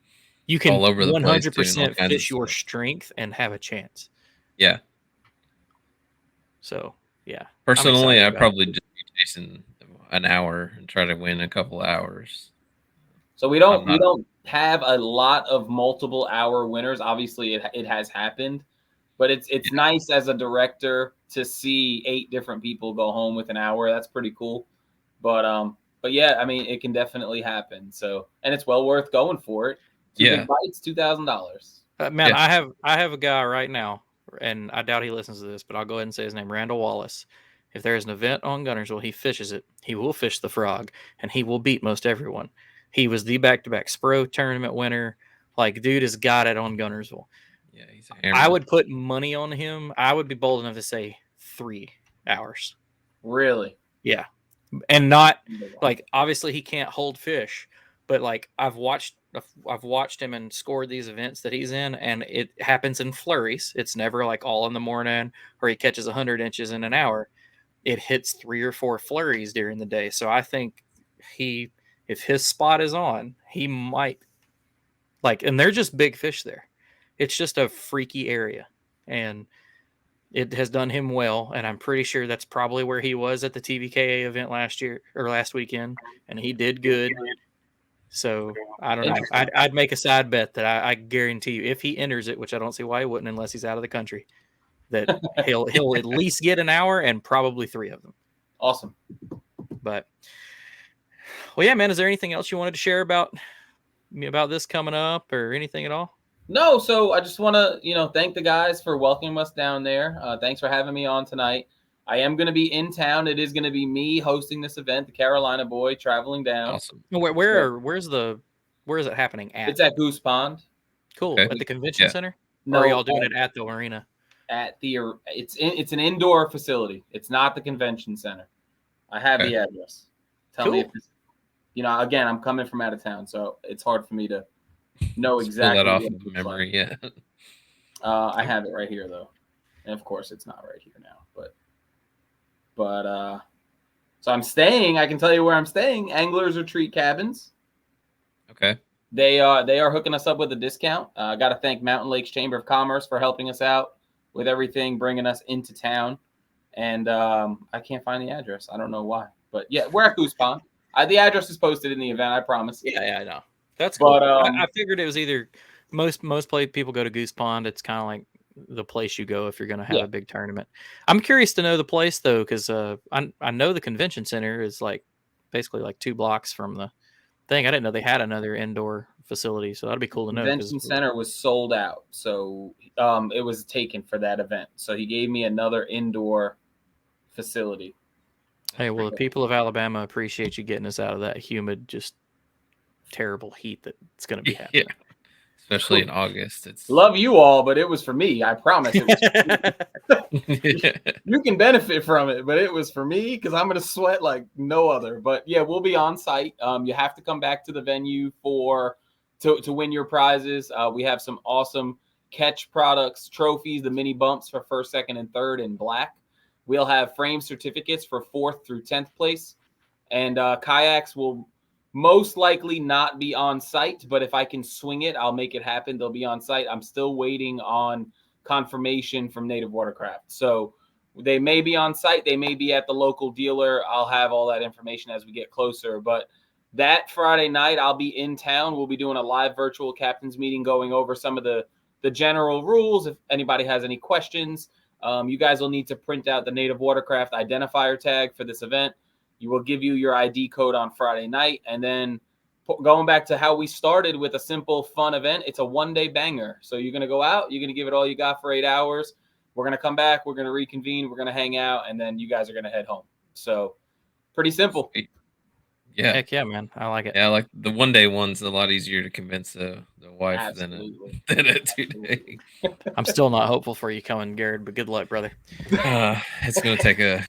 you can all over the 100% fish your strength and have a chance. Yeah. So, yeah. Personally, I'd probably just be chasing an hour and try to win a couple hours. So we don't have a lot of multiple hour winners. Obviously, it has happened, but it's nice as a director to see 8 different people go home with an hour. That's pretty cool. But yeah, it can definitely happen. So, and it's well worth going for it. 2 big bites, $2,000. Man, I have a guy right now, and I doubt he listens to this, but I'll go ahead and say his name, Randall Wallace. If there's an event on Guntersville, he fishes it. He will fish the frog, and he will beat most everyone. He was the back-to-back Spro tournament winner. Like, dude has got it on Guntersville. Yeah, he's a hammer. I would put money on him. I would be bold enough to say 3 hours. Really? Yeah. And not like, obviously he can't hold fish, but like I've watched him and scored these events that he's in, and it happens in flurries. It's never like all in the morning or he catches 100 inches in an hour. It hits 3 or 4 flurries during the day. So I think if his spot is on, he might like, and they're just big fish there. It's just a freaky area, and it has done him well. And I'm pretty sure that's probably where he was at the TVKA event last weekend, and he did good. So I don't know. I'd make a side bet that I guarantee you, if he enters it, which I don't see why he wouldn't unless he's out of the country, that he'll at least get an hour and probably 3 of them. Awesome. But well, yeah, man. Is there anything else you wanted to share about this coming up or anything at all? No, so I just want to, thank the guys for welcoming us down there. Thanks for having me on tonight. I am going to be in town. It is going to be me hosting this event, the Carolina Boy traveling down. Awesome. Where is it happening at? It's at Goose Pond. Cool. Okay. At the convention center? No, or are y'all doing it at the arena? It's an indoor facility. It's not the convention center. I have the address. Tell me if it's, again, I'm coming from out of town, so it's hard for me to know exactly. Pull that off of memory, yeah. I have it right here though, and of course it's not right here now. But so I'm staying. I can tell you where I'm staying. Anglers Retreat Cabins. Okay. They are hooking us up with a discount. I got to thank Mountain Lakes Chamber of Commerce for helping us out with everything, bringing us into town. And I can't find the address. I don't know why, but yeah, we're at Goose Pond. The address is posted in the event. I promise. Yeah, I know. That's cool. But I figured it was either most people go to Goose Pond. It's kind of like the place you go if you're going to have a big tournament. I'm curious to know the place though, because I know the convention center is like basically like 2 blocks from the thing. I didn't know they had another indoor facility, so that'd be cool to know. Convention center was sold out, so it was taken for that event. So he gave me another indoor facility. Hey, well, the people of Alabama appreciate you getting us out of that humid, just terrible heat that's going to be happening. Yeah. Especially in August. Love you all, but it was for me. I promise. It was for me. You can benefit from it, but it was for me because I'm going to sweat like no other. But yeah, we'll be on site. You have to come back to the venue to win your prizes. We have some awesome catch products, trophies, the mini bumps for 1st, 2nd, and 3rd in black. We'll have frame certificates for 4th through 10th place. And kayaks will most likely not be on site, but if I can swing it, I'll make it happen. They'll be on site. I'm still waiting on confirmation from Native Watercraft. So they may be on site. They may be at the local dealer. I'll have all that information as we get closer. But that Friday night, I'll be in town. We'll be doing a live virtual captain's meeting going over some of the general rules. If anybody has any questions, you guys will need to print out the Native Watercraft identifier tag for this event. You will give you your ID code on Friday night. And then going back to how we started with a simple, fun event, it's a 1-day banger. So you're going to go out, you're going to give it all you got for 8 hours. We're going to come back, we're going to reconvene, we're going to hang out, and then you guys are going to head home. So pretty simple. Yeah. Heck yeah, man. I like it. Yeah, like the 1-day one's a lot easier to convince the wife than a 2-day. I'm still not hopeful for you coming, Garrett, but good luck, brother. It's going to take a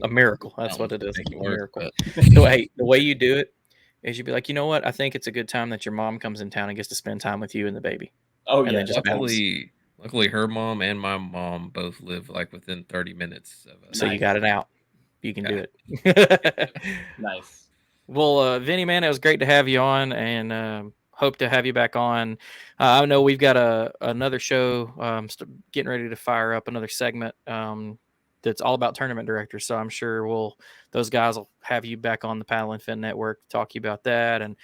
miracle. That's what it is. A miracle. The way you do it is you'd be like, you know what? I think it's a good time that your mom comes in town and gets to spend time with you and the baby. Oh, and yeah. Just luckily, her mom and my mom both live like within 30 minutes of us. So you got it out. You can do it. Nice. Well, Vinny, man, it was great to have you on, and hope to have you back on. I know we've got another show getting ready to fire up another segment that's all about tournament directors. So I'm sure those guys will have you back on the Paddle and Fin Network to talk to you about that. And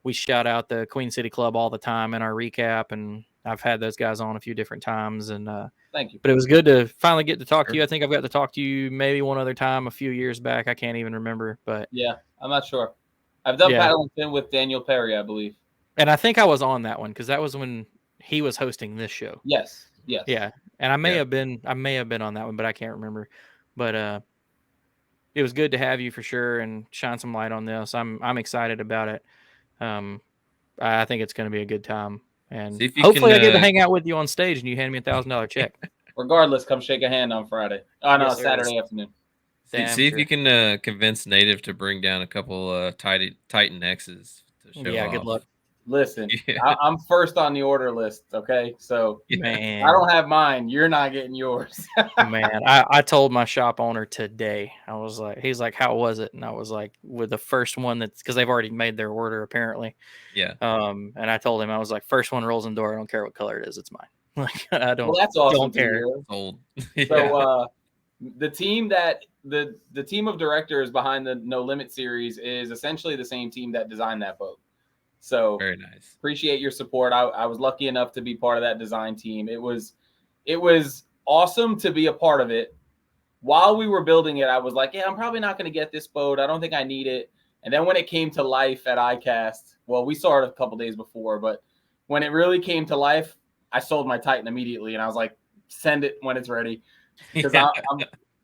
we shout out the Queen City Club all the time in our recap, and I've had those guys on a few different times. And thank you. But it was good to finally get to talk to you. I think I've got to talk to you maybe one other time a few years back. I can't even remember, but yeah, I'm not sure. I've done Paddle and Fin with Daniel Perry, I believe. And I think I was on that one because that was when he was hosting this show. Yes. Yeah. And I may have been on that one, but I can't remember. But was good to have you for sure and shine some light on this. I'm excited about it. I think it's going to be a good time, and See if you hopefully can, I get to hang out with you on stage and you hand me $1,000 check. Regardless, come shake a hand on Friday. Oh no, Yes, sir. Saturday afternoon. See if sure. you can convince Native to bring down a couple Titan X's to show Yeah, off. good luck. Listen, Yeah. I'm first on the order list. Okay, so Man, I don't have mine. You're not getting yours. man, I told my shop owner today. I was like, he's like, how was it? And I was like, with the first one that's because they've already made their order apparently. Yeah. And I told him I was like, first one rolls in the door. I don't care what color it is. It's mine. Like I Well, that's awesome don't to care. hear. Old. So the team that the team of directors behind the No Limit series is essentially the same team that designed that boat. So Very nice. Appreciate your support. I was lucky enough to be part of that design team. It was awesome to be a part of it. While we were building it, I was like, yeah, I'm probably not going to get this boat. I don't think I need it. And then when it came to life at ICAST, well, we saw it a couple days before, but when it really came to life, I sold my Titan immediately, and I was like, send it when it's ready, because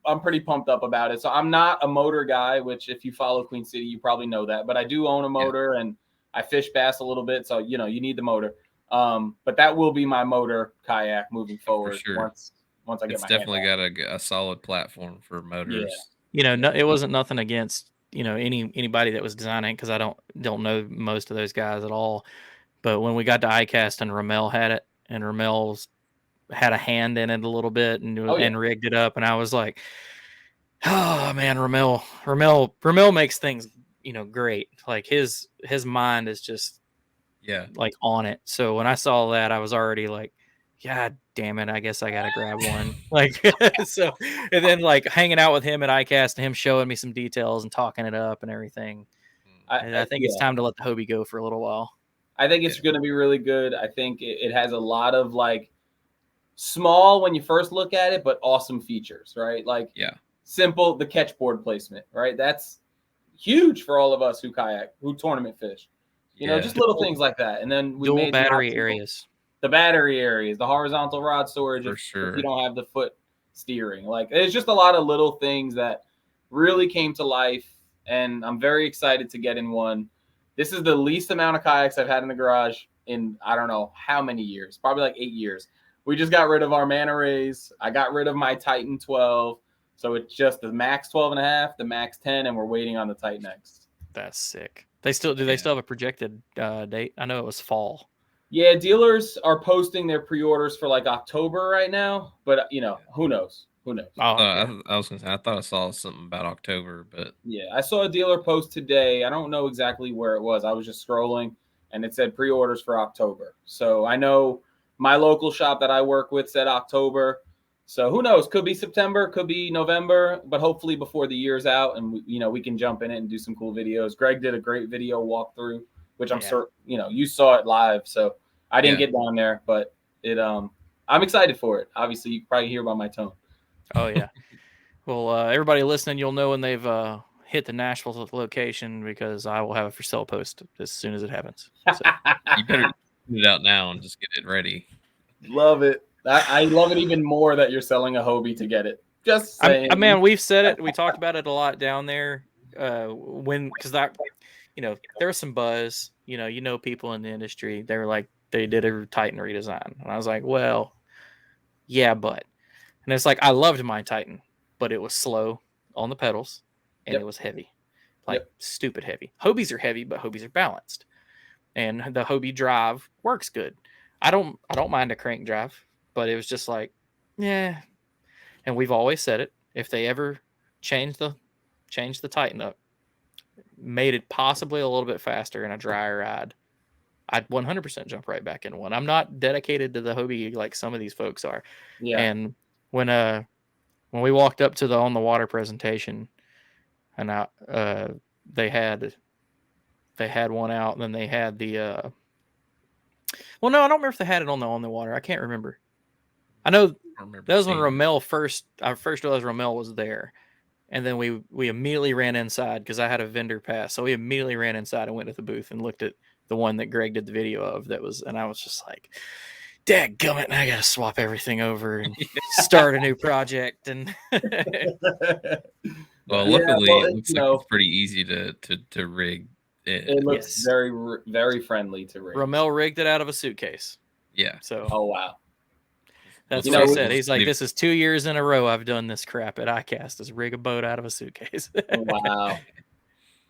I'm pretty pumped up about it. So I'm not a motor guy, which if you follow Queen City, you probably know that, but I do own a motor and I fish bass a little bit. So, you need the motor. But that will be my motor kayak moving forward. For sure. Once I get It's my definitely hand got a solid platform for motors. Yeah. No, it wasn't nothing against, anybody that was designing because I don't know most of those guys at all. But when we got to ICAST and Ramel had it, and Ramel's had a hand in it a little bit and rigged it up, and I was like, oh man, Ramel makes things great. Like his mind is just like on it. So when I saw that, I was already like, God damn it, I guess I gotta grab one. Like so, and then like hanging out with him at ICAST and him showing me some details and talking it up and everything. I think it's time to let the Hobie go for a little while. I think it's going to be really good. I think it has a lot of like small when you first look at it, but awesome features, right? Like simple, the catch board placement, right? That's huge for all of us who kayak, who tournament fish. Just little things like that. And then we made battery areas. The battery areas, the horizontal rod storage for if sure. you don't have the foot steering. Like it's just a lot of little things that really came to life, and I'm very excited to get in one. This is the least amount of kayaks I've had in the garage in I don't know how many years, probably like 8 years. We just got rid of our Manta Rays. I got rid of my Titan 12. So it's just the Max 12.5, the Max 10, and we're waiting on the Titan X. That's sick. They still have a projected date? I know it was fall. Yeah, dealers are posting their pre-orders for like October right now, but who knows? Who knows? Oh, I was gonna say I thought I saw something about October, but yeah, I saw a dealer post today. I don't know exactly where it was. I was just scrolling, and it said pre-orders for October. So I know my local shop that I work with said October. So who knows? Could be September, could be November, but hopefully before the year's out, and we can jump in it and do some cool videos. Greg did a great video walkthrough, which I'm sure you saw it live. So I didn't get down there, but I'm excited for it. Obviously, you can probably hear by my tone. Oh yeah. Well, everybody listening, you'll know when they've hit the Nashville location because I will have a for sale post as soon as it happens. So. You better put it out now and just get it ready. Love it. I love it even more that you're selling a Hobie to get it. Just saying. Man, we've said it. We talked about it a lot down there. Because that, there was some buzz. People in the industry. They were like, they did a Titan redesign, and I was like, well, yeah, but, and it's like I loved my Titan, but it was slow on the pedals, and it was heavy, like stupid heavy. Hobies are heavy, but Hobies are balanced, and the Hobie drive works good. I don't mind a crank drive, but it was just like, yeah. And we've always said it. If they ever change the Titan up, made it possibly a little bit faster and a drier ride, I'd 100% jump right back in one. I'm not dedicated to the Hobie like some of these folks are. Yeah. And when we walked up to the on the water presentation, and they had one out, and then they had the well, no, I don't remember if they had it on the water. I can't remember. I know that was when Ramel our first realized Ramel was there. And then we immediately ran inside because I had a vendor pass. So we immediately ran inside and went to the booth and looked at the one that Greg did the video of. And I was just like, dadgummit, I gotta swap everything over and start a new project. And Well, Yeah, luckily, well, it looks you like know, it's pretty easy to rig it it. looks Yes. very friendly to rig. Rommel rigged it out of a suitcase. Yeah. So Oh wow. that's You what know, he we- said. He's like, this is 2 years in a row I've done this crap at ICAST, is rig a boat out of a suitcase. Oh, wow.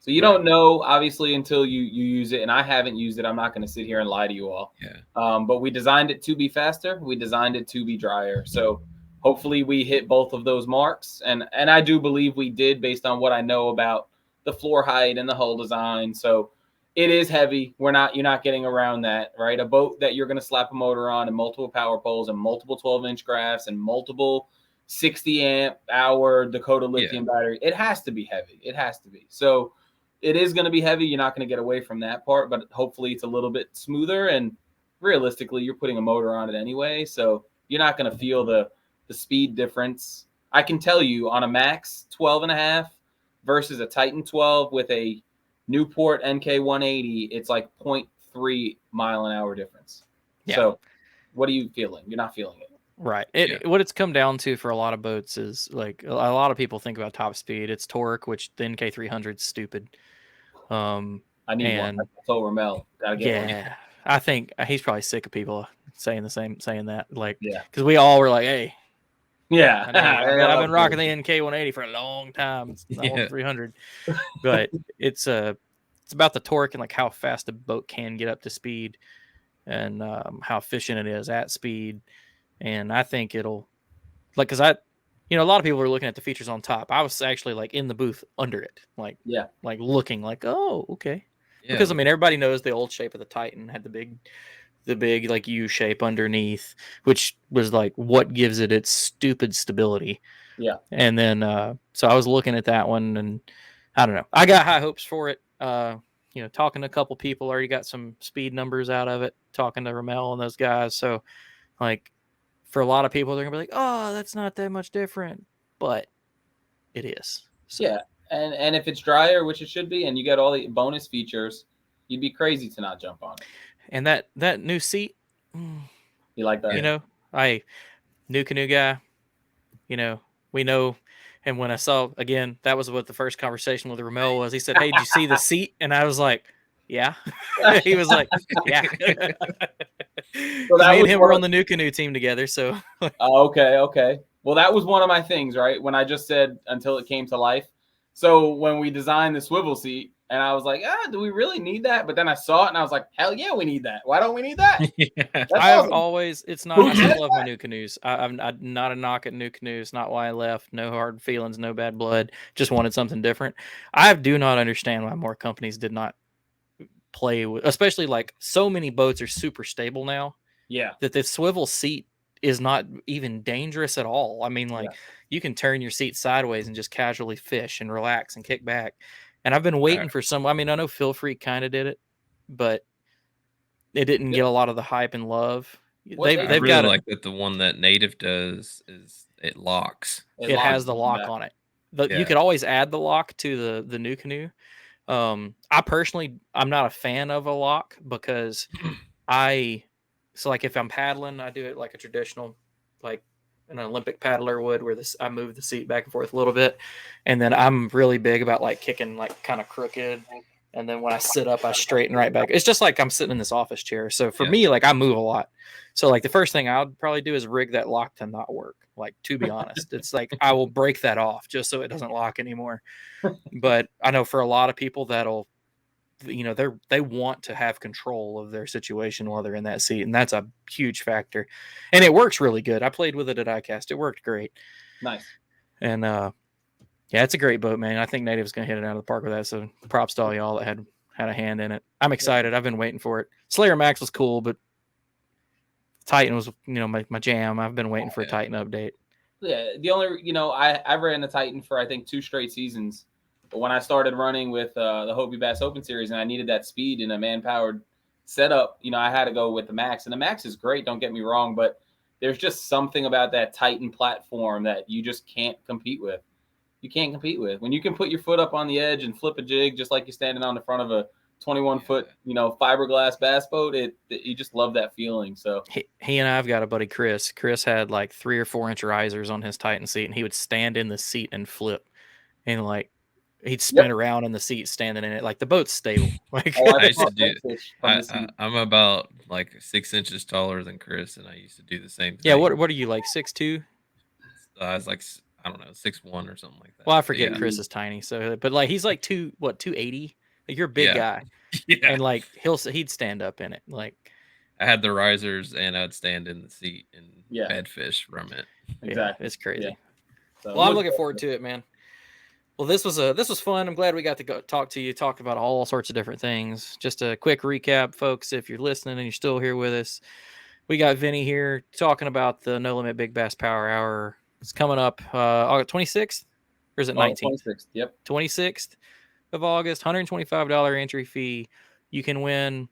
So you Right. don't know, obviously, until you use it, and I haven't used it. I'm not going to sit here and lie to you all. Yeah. But we designed it to be faster. We designed it to be drier. So hopefully we hit both of those marks, and I do believe we did based on what I know about the floor height and the hull design. So it is heavy. You're not getting around that, right? A boat that you're going to slap a motor on and multiple power poles and multiple 12-inch graphs and multiple 60 amp hour Dakota lithium battery. It has to be heavy. It has to be. So it is going to be heavy. You're not going to get away from that part, but hopefully it's a little bit smoother. And realistically, you're putting a motor on it anyway, so you're not going to feel the speed difference. I can tell you on a Max 12.5 versus a Titan 12 with a Newport NK 180, it's like 0.3 mile an hour difference. Yeah. So what are you feeling? You're not feeling it. Right. What it's come down to for a lot of boats is like a lot of people think about top speed. It's torque, which the NK300 is stupid. I need one. And I told Rommel, gotta get one. yeah, I think he's probably sick of people saying that. Like, Yeah. because we all were like, hey, Yeah. I've been rocking the NK 180 for a long time. I want the 300, but it's about the torque and like how fast a boat can get up to speed, and how efficient it is at speed. And I think it'll, like, because a lot of people were looking at the features on top. I was actually like in the booth under it, like looking like, oh, okay. Yeah. Because I mean, everybody knows the old shape of the Titan had the big like U shape underneath, which was like what gives it its stupid stability. Yeah. And then so I was looking at that one, and I don't know. I got high hopes for it. Talking to a couple people, already got some speed numbers out of it, talking to Rommel and those guys. So like, for a lot of people, they're gonna be like, oh, that's not that much different, but it is. So. Yeah. And if it's drier, which it should be, and you get all the bonus features, you'd be crazy to not jump on it. And that new seat, you like that? New canoe guy, we know. And when I saw, again, that was what the first conversation with Rommel was. He said, hey, did you see the seat? And I was like, yeah. He was like, yeah. Me and him were on the new canoe team together. So. Okay. Well, that was one of my things, right? When I just said until it came to life. So when we designed the swivel seat, and I was like, do we really need that? But then I saw it and I was like, hell yeah, we need that. Why don't we need that? I've always, it's not, I still love my new canoes. I'm not a knock at new canoes, not why I left. No hard feelings, no bad blood. Just wanted something different. I do not understand why more companies did not play with, especially like so many boats are super stable now. Yeah. That the swivel seat is not even dangerous at all. I mean, like you can turn your seat sideways and just casually fish and relax and kick back. And I've been waiting for some. I mean, I know Phil Freak kind of did it, but it didn't get a lot of the hype and love. They've really got like that. The one that Native does is it locks. It has the lock on it. You could always add the lock to the new canoe. I personally, I'm not a fan of a lock because so like if I'm paddling, I do it like a traditional, like an Olympic paddler would, where I move the seat back and forth a little bit. And then I'm really big about like kicking like kind of crooked. And then when I sit up, I straighten right back. It's just like I'm sitting in this office chair. So for me, like I move a lot. So like the first thing I would probably do is rig that lock to not work. Like, to be honest, it's like I will break that off just so it doesn't lock anymore. But I know for a lot of people that'll, they want to have control of their situation while they're in that seat. And that's a huge factor. And it works really good. I played with it at ICAST. It worked great. Nice. And yeah, it's a great boat, man. I think Native's going to hit it out of the park with that. So props to all y'all that had a hand in it. I'm excited. I've been waiting for it. Slayer Max was cool, but Titan was, my jam. I've been waiting for a Titan update. Yeah. The only, I ran the Titan for, I think, 2 straight seasons. But when I started running with the Hobie Bass Open Series and I needed that speed in a man-powered setup, I had to go with the Max. And the Max is great, don't get me wrong, but there's just something about that Titan platform that you just can't compete with. You can't compete with. When you can put your foot up on the edge and flip a jig just like you're standing on the front of a 21-foot, fiberglass bass boat, you just love that feeling. So he and I've got a buddy, Chris. Chris had like 3 or 4 inch risers on his Titan seat, and he would stand in the seat and flip. and like he'd spin around in the seat standing in it. Like the boat's stable. Like I used to do. I'm about like 6 inches taller than Chris, and I used to do the same thing. Yeah. What are you, like 6'2"? I was like, I don't know, 6'1" or something like that. Well, I forget Chris is tiny. So, but like he's like 280. Like, you're a big guy. Yeah. And like he'd stand up in it. Like I had the risers, and I'd stand in the seat and bed fish from it. Exactly. Yeah, it's crazy. Yeah. So well, I'm looking forward to it, man. Well, this was fun. I'm glad we got to go talk to you, talk about all sorts of different things. Just a quick recap, folks, if you're listening and you're still here with us. We got Vinny here talking about the No Limit Big Bass Power Hour. It's coming up August 26th, or is it 19th? 26th. Yep. 26th of August, $125 entry fee. You can win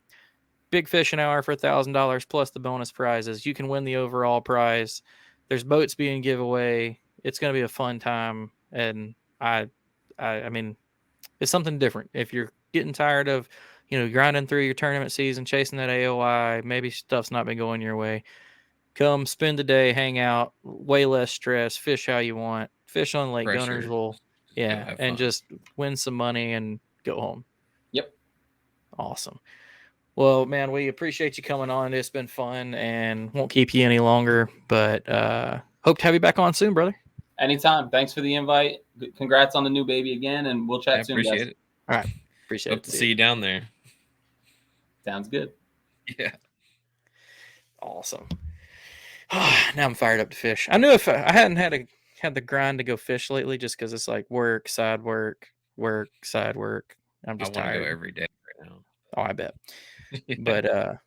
big fishing hour for $1,000 plus the bonus prizes. You can win the overall prize. There's boats being giveaway. It's going to be a fun time, and I mean, it's something different. If you're getting tired of, grinding through your tournament season, chasing that AOI, maybe stuff's not been going your way, come spend the day, hang out, way less stress, fish how you want, fish on Lake Guntersville, and just win some money and go home. Yep. Awesome. Well, man, we appreciate you coming on. It's been fun and won't keep you any longer, but hope to have you back on soon, brother. Anytime. Thanks for the invite. Congrats on the new baby again, and we'll chat soon, appreciate guys. it. All right. Appreciate it. Hope to see you down there. Sounds good. Yeah. Awesome. Now I'm fired up to fish. I knew if I hadn't had the grind to go fish lately, just because it's like work, side work, side work. I'm just tired. I want to go every day right now. Oh, I bet. But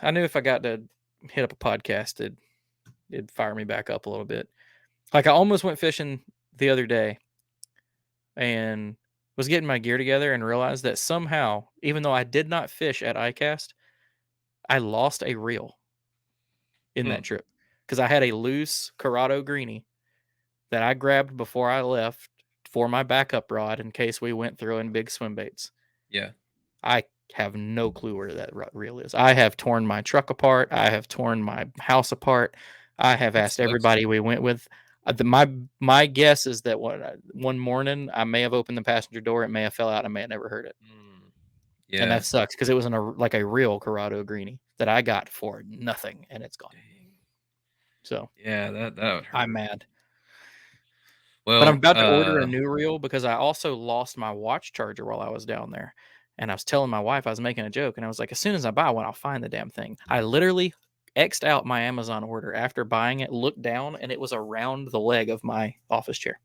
I knew if I got to hit up a podcast, it'd fire me back up a little bit. Like I almost went fishing the other day and was getting my gear together and realized that somehow, even though I did not fish at ICAST, I lost a reel in that trip because I had a loose Corrado greenie that I grabbed before I left for my backup rod in case we went throwing big swim baits. Yeah. I have no clue where that reel is. I have torn my truck apart. I have torn my house apart. I have asked everybody we went with. My guess is that one morning I may have opened the passenger door. It may have fell out. I may have never heard it. Yeah, and that sucks because it was a real Corrado greenie that I got for nothing, and it's gone. Dang. So yeah, that would hurt. I'm mad. Well, but I'm about to order a new reel because I also lost my watch charger while I was down there. And I was telling my wife, I was making a joke, and I was like, as soon as I buy one, I'll find the damn thing. I literally X'd out my Amazon order after buying it, looked down, and it was around the leg of my office chair.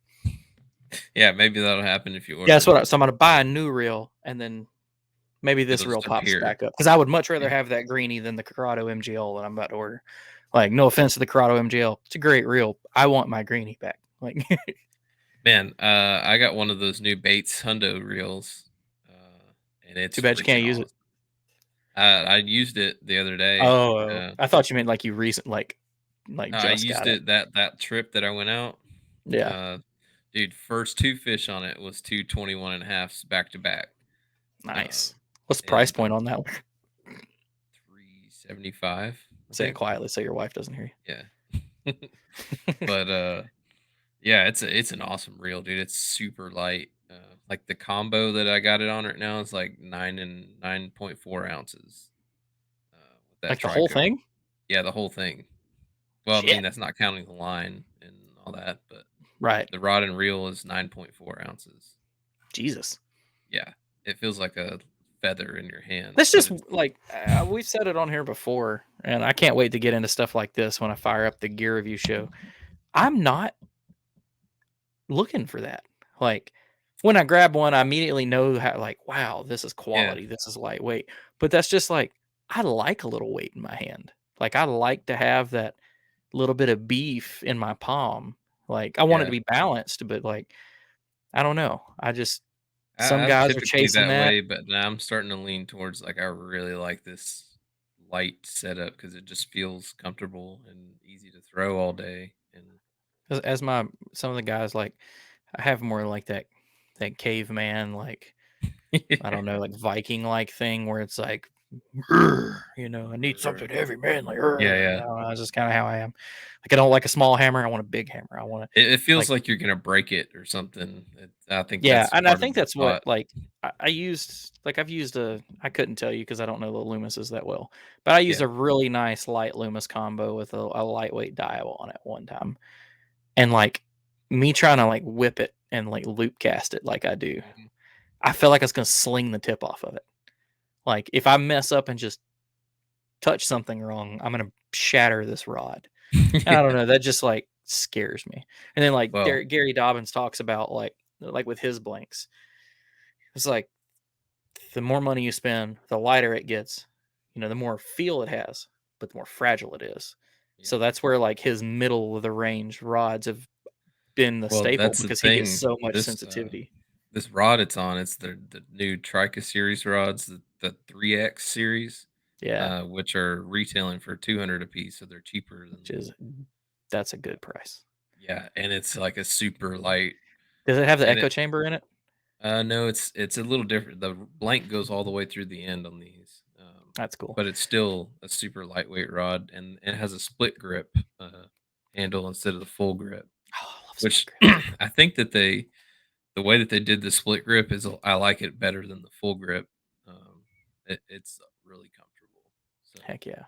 Yeah, maybe that'll happen if you order. Yeah, that's what. So I'm going to buy a new reel, and then maybe this reel pops back up. Because I would much rather have that greenie than the Corrado MGL that I'm about to order. Like, no offense to the Corrado MGL. It's a great reel. I want my greenie back. Like, man, I got one of those new Bates Hundo reels. And it's too bad you can't use it. I used it the other day. Oh, I thought you meant like you recent, like just I used it that trip that I went out. Yeah, dude, first two fish on it was 2 21.5s back to back. Nice. What's the price point on that one? $375. Say it quietly so your wife doesn't hear you. Yeah. But yeah, it's an awesome reel, dude. It's super light. Like the combo that I got it on right now is like 9 and 9.4 ounces. With that like the whole thing? Yeah, the whole thing. Well, I mean, that's not counting the line and all that, but right. The rod and reel is 9.4 ounces. Jesus. Yeah, it feels like a feather in your hand. That's just like we've said it on here before, and I can't wait to get into stuff like this when I fire up the gear review show. I'm not looking for that. Like, when I grab one, I immediately know how, like, wow, this is quality. Yeah. This is lightweight. But that's just like, I like a little weight in my hand. Like, I like to have that little bit of beef in my palm. Like, I want it to be balanced, but like, I don't know. Some guys are chasing that way, but now I'm starting to lean towards like, I really like this light setup because it just feels comfortable and easy to throw all day. And as some of the guys, like, I have more like that caveman, like, I don't know, like Viking like thing where it's like I need something heavy, manly. Yeah. That's just kind of how I am. Like I don't like a small hammer. I want a big hammer. I want to It feels like like you're gonna break it or something. I think yeah, that's and I part of think the that's what spot. like I used. Like I've used I couldn't tell you because I don't know the Loomises that well, but I used Yeah. a really nice light Loomis combo with a lightweight dial on it one time, and like me trying to like whip it and like loop cast it like I do, Mhm. I feel like I was gonna sling the tip off of it. Like if I mess up and just touch something wrong, I'm gonna shatter this rod. And I don't Yeah. know, that just like scares me. And then like Well, Gary Dobbins talks about like with his blanks, it's like the more money you spend, the lighter it gets. The more feel it has, but the more fragile it is. yeah. So that's where like his middle of the range rods have been the Well, staple that's the because he gets thing. so much This sensitivity. this rod it's on, it's the new Trica series rods, the 3X series, Yeah, which are retailing for 200 a piece, so they're cheaper than which is that's a good price. yeah, and it's like a super light Does it have the and echo it chamber in it? no, it's a little different. The blank goes all the way through the end on these, That's cool. but it's still a super lightweight rod, and it has a split grip handle instead of the full grip, Oh, I love split which grips. I think that the way that they did the split grip is I like it better than the full grip. It's really comfortable. So Heck yeah.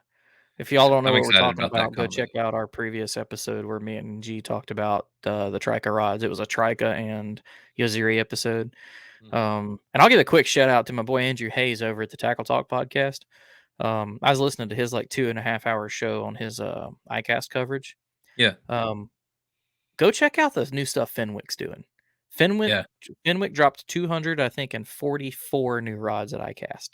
If y'all yeah, don't know I'm what we're excited talking about that about, go combo. check out our previous episode where me and G talked about the Trica rods. It was a Trica and Yoziri episode. Mhm. And I'll give a quick shout out to my boy Andrew Hayes over at the Tackle Talk podcast. I was listening to his like 2.5 hour show on his iCast coverage. Yeah, Go check out the new stuff Fenwick's doing. Fenwick yeah, Fenwick dropped 200, I think, and 44 new rods at iCast.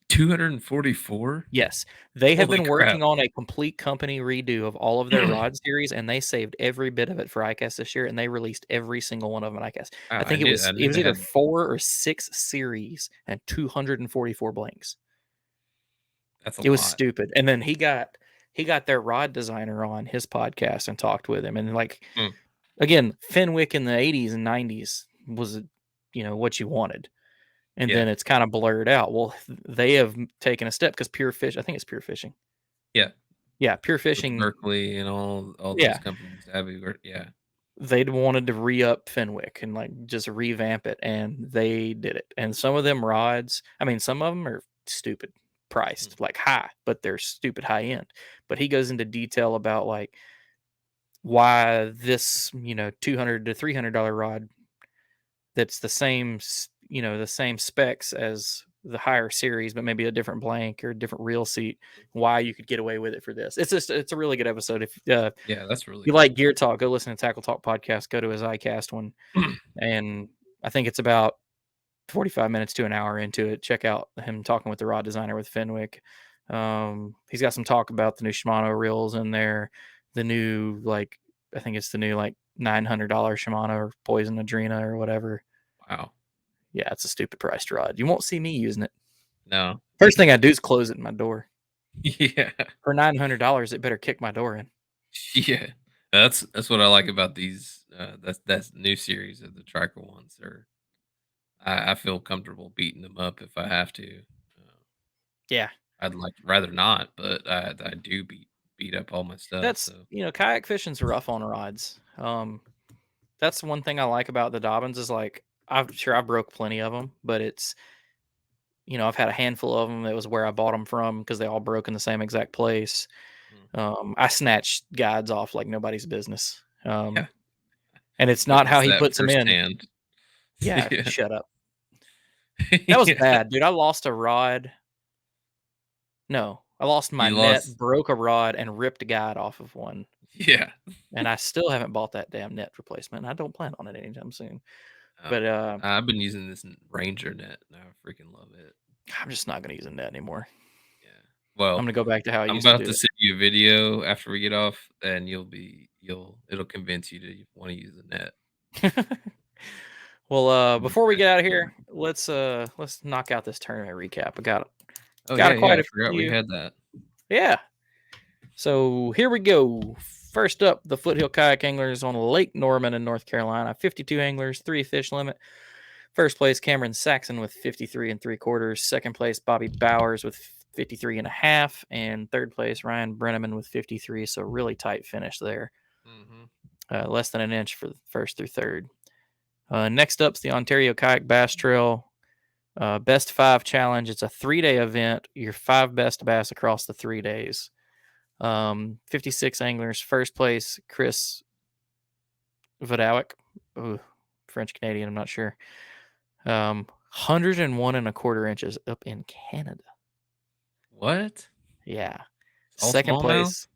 244. Yes, they have Holy been crap! working on a complete company redo of all of their rod series, and they saved every bit of it for iCast this year, and they released every single one of them at iCast. Wow, I think it I was knew they either had 4 or 6 series and 244 blanks. that's a It was lot. stupid. And then he got their rod designer on his podcast and talked with him, and like Hmm. again, Fenwick in the 80s and 90s was what you wanted. And Yeah, then it's kind of blurred out. Well, they have taken a step because Pure Fish, I think it's Pure Fishing. yeah, Yeah, Pure with Fishing. Berkeley and all those Yeah, companies. Avid, yeah, they'd wanted to re-up Fenwick and like just revamp it, and they did it. And some of them rods, I mean, some of them are stupid Hmm. priced, like high, but they're stupid high end. But he goes into detail about like why this, $200 to $300 rod that's the same specs as the higher series, but maybe a different blank or a different reel seat, why you could get away with it for this. It's a really good episode. If Yeah, that's really you cool. like Gear Talk, go listen to Tackle Talk podcast, go to his iCast one. And I think it's about 45 minutes to an hour into it. Check out him talking with the rod designer with Fenwick. He's got some talk about the new Shimano reels in there, the new I think it's the new $900 Shimano or Poison Adrena or whatever. Wow. Yeah, it's a stupid priced rod. You won't see me using it. No. First thing I do is close it in my door. Yeah. For $900, it better kick my door in. Yeah. That's what I like about these. That's new series of the Triker ones. Or I feel comfortable beating them up if I have to. Uh, Yeah. I'd like rather not, but I do beat up all my stuff. That's, So kayak fishing's rough on rods. That's one thing I like about the Dobbins is like, I broke plenty of them, but it's, I've had a handful of them. That was where I bought them from because they all broke in the same exact place. mm, I snatched guides off like nobody's business. yeah, And it's not how witness he that puts them in. firsthand. Yeah, Yeah. shut up. That was Yeah. bad, dude. I lost a rod. No, I lost my You net, lost. broke a rod, and ripped a guide off of one. Yeah. And I still haven't bought that damn net replacement. And I don't plan on it anytime soon. Oh, But I've been using this Ranger net. And I freaking love it. I'm just not going to use a net anymore. Yeah. I'm Well, going to go back to how I I'm used to about do to send you a video after we get off, and it'll convince you to want to use the net. it. Well, Mm, before we get out of yeah. here, let's knock out this tournament recap. I got Oh got yeah, a yeah. quite I a forgot we few. had that. Yeah. So here we go. First up, the Foothill Kayak Anglers on Lake Norman in North Carolina. 52 anglers, 3 fish limit. First place, Cameron Saxon with 53 3/4. Second place, Bobby Bowers with 53 1/2. And third place, Ryan Brenneman with 53. So really tight finish there. Less than an inch for first through third. Next up's the Ontario Kayak Bass Trail Best 5 Challenge. It's a 3-day event. Your 5 best bass across the 3 days. 56 anglers. First place, Chris Vodawick. French Canadian, I'm not sure. 101 1/4 inches up in Canada. What? Yeah. All Second smallmouth? place,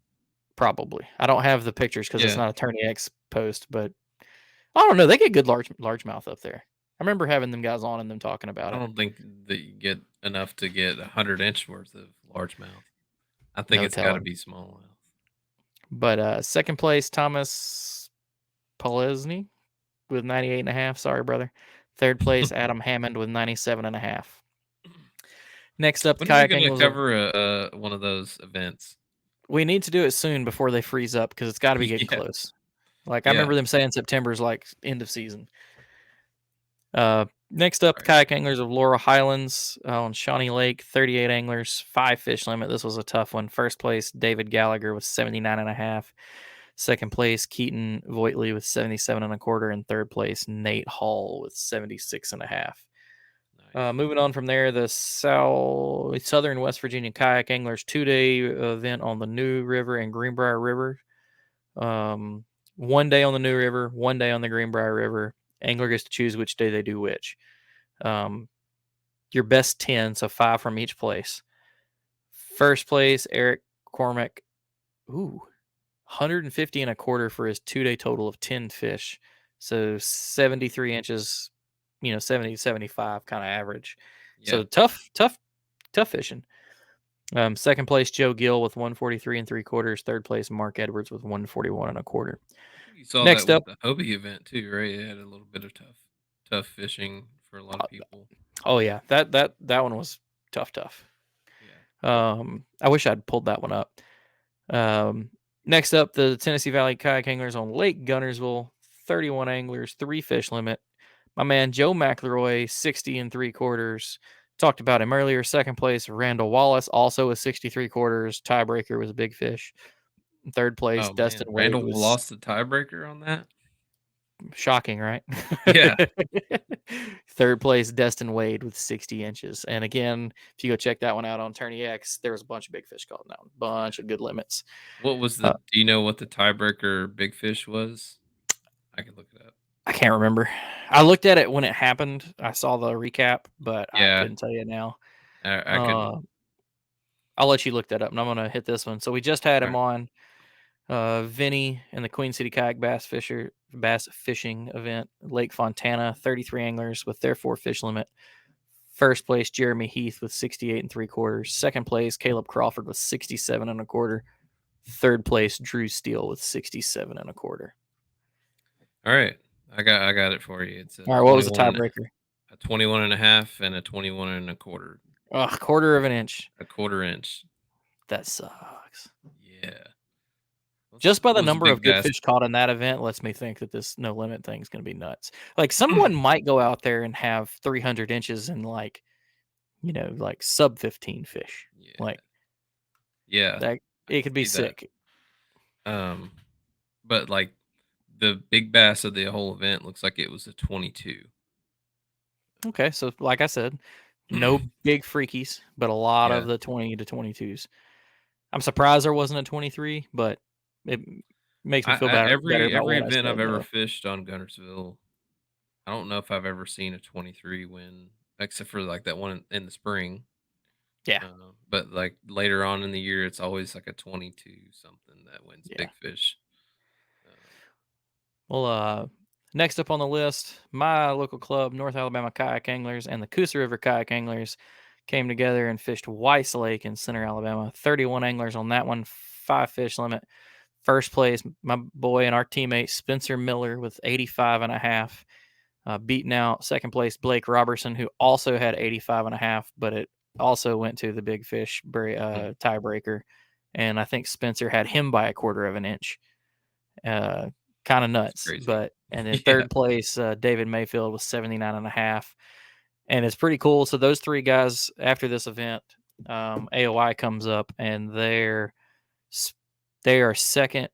probably. I don't have the pictures because it's Yeah. not a Tourney X post, but I don't know. They get good largemouth up there. I remember having them guys on and them talking about I it. don't think that you get enough to get 100-inch worth of largemouth. I think No it's got to telling. be smallmouth. But second place, Thomas Polesny with 98 1/2. Sorry, brother. Third place, Adam Hammond with 97 1/2. Next up, the When are we kayak going to anglers. cover one of those events? We need to do it soon before they freeze up because it's got to be getting Yeah. close. Like I remember them saying September's like end of season. Next up, the kayak anglers of Laurel Highlands on Shawnee Lake, 38 anglers, 5 fish limit. This was a tough one. First place, David Gallagher with 79 1/2. Second place, Keaton Voitley with 77 1/4. And third place, Nate Hall with 76 1/2. Nice. Moving on from there, the Southern West Virginia Kayak Anglers 2-day event on the New River and Greenbrier River. 1 day on the New River, 1 day on the Greenbrier River. Angler gets to choose which day they do which. Your best 10, so 5 from each place. First place, Eric Cormack. 150 1/4 for his 2-day total of 10 fish. So 73 inches, 70, 75 kind of average. Yeah. So tough fishing. Second place, Joe Gill with 143 3/4. Third place, Mark Edwards with 141 1/4. You saw next that with the Hobie event too, right? It had a little bit of tough fishing for a lot of people. Oh yeah, that one was tough. Yeah. I wish I'd pulled that one up. Next up, the Tennessee Valley Kayak Anglers on Lake Guntersville, 31 anglers, 3 fish limit. My man Joe McElroy, 60 3/4. Talked about him earlier. Second place, Randall Wallace, also with 60 3/4. Tiebreaker was a big fish. Third place, Dustin Wade. Randall lost the tiebreaker on that? Shocking, right? Yeah. Third place, Dustin Wade with 60 inches. And again, if you go check that one out on Tourney X, there was a bunch of big fish caught in that one. Bunch of good limits. What was do you know what the tiebreaker big fish was? I can look it up. I can't remember. I looked at it when it happened. I saw the recap, but I couldn't tell you now. I couldn't. I'll let you look that up, and I'm going to hit this one. So we just had him on Vinny and the Queen City Kayak Bass Fishing event, Lake Fontana, 33 anglers with their 4 fish limit. First place, Jeremy Heath with 68 3/4. Second place, Caleb Crawford with 67 1/4. Third place, Drew Steele with 67 1/4. All right. I got it for you. It's all right. What was the tiebreaker? A 21 1/2 and a 21 1/4. A quarter of an inch. A quarter inch. That sucks. Yeah. Just by the number of good fish caught in that event lets me think that this no limit thing is going to be nuts. Like someone might go out there and have 300 inches and like sub 15 fish. Yeah. Like, yeah, it could be sick. But like the big bass of the whole event looks like it was a 22. Okay. So like I said, no big freakies, but a lot of the 20 to 22s. I'm surprised there wasn't a 23, but it makes me feel better. Every event said, I've ever fished on Guntersville, I don't know if I've ever seen a 23 win, except for like that one in the spring. Yeah. But like later on in the year, it's always like a 22 something that wins big fish. Well, next up on the list, my local club, North Alabama Kayak Anglers and the Coosa River Kayak Anglers came together and fished Weiss Lake in Center, Alabama. 31 anglers on that one, 5 fish limit. First place, my boy and our teammate Spencer Miller with 85 1/2. Beating out second place Blake Robertson, who also had 85 1/2, but it also went to the big fish tiebreaker. And I think Spencer had him by a quarter of an inch. kind of nuts. crazy. And then Yeah. third place, David Mayfield was 79.5. And it's pretty cool. So those three guys after this event, AOI comes up and they are second,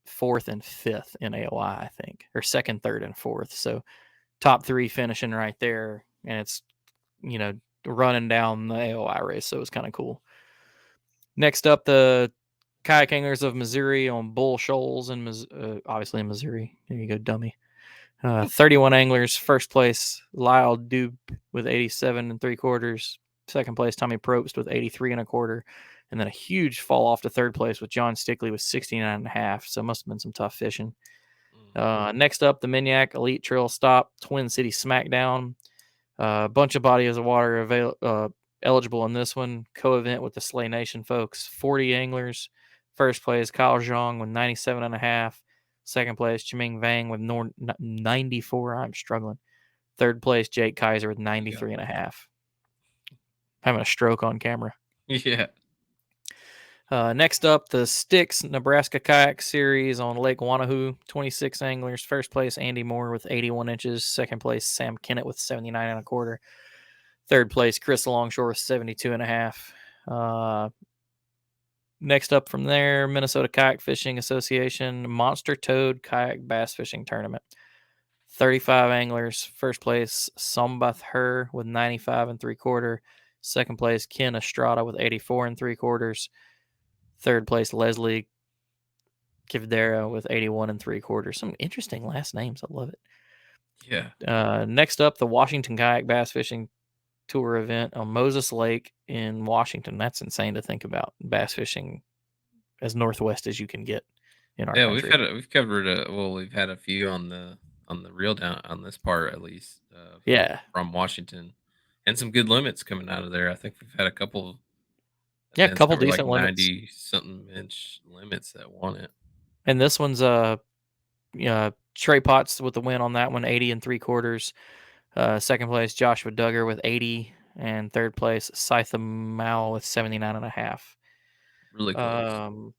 fourth, and fifth in AOI, I think, or second, third, and fourth. So top three finishing right there, and it's running down the AOI race. So it's kind of cool. Next up, the kayak anglers of Missouri on Bull Shoals, and obviously in Missouri. There you go, dummy. 31 anglers. First place, Lyle Dube with 87 3/4. Second place, Tommy Probst with 83 1/4. And then a huge fall off to third place with John Stickley with 69.5. So it must have been some tough fishing. Next up, the Minyak Elite Trail Stop Twin City Smackdown. A bunch of bodies of water eligible in this one. Co-event with the Slay Nation folks. 40 anglers. First place, Kyle Zhang with 97.5. Second place, Chiming Vang with 94. I'm struggling. Third place, Jake Kaiser with 93.5. Having a stroke on camera. Yeah. Next up, the Sticks Nebraska Kayak Series on Lake Wanahoo. 26 anglers. First place, Andy Moore with 81 inches. Second place, Sam Kennett with 79 1/4. Third place, Chris Longshore with 72.5. Next up from there, Minnesota Kayak Fishing Association Monster Toad Kayak Bass Fishing Tournament. 35 anglers. First place, Sombath Her with 95 3/4. Second place, Ken Estrada with 84 3/4. Third place, Leslie Kivdera with 81 3/4. Some interesting last names. I love it. Yeah. Next up, the Washington Kayak Bass Fishing Tour event on Moses Lake in Washington. That's insane to think about. Bass fishing as northwest as you can get in our country. We've covered we've had a few on the reel down on this part at least. From Washington, and some good limits coming out of there. I think we've had a couple. A couple that were decent like limits. 90 something inch limits that won it. And this one's Trey Potts with the win on that one, 80 3/4. Second place, Joshua Duggar with 80, and third place, Scythe Mao with 79.5. Really close.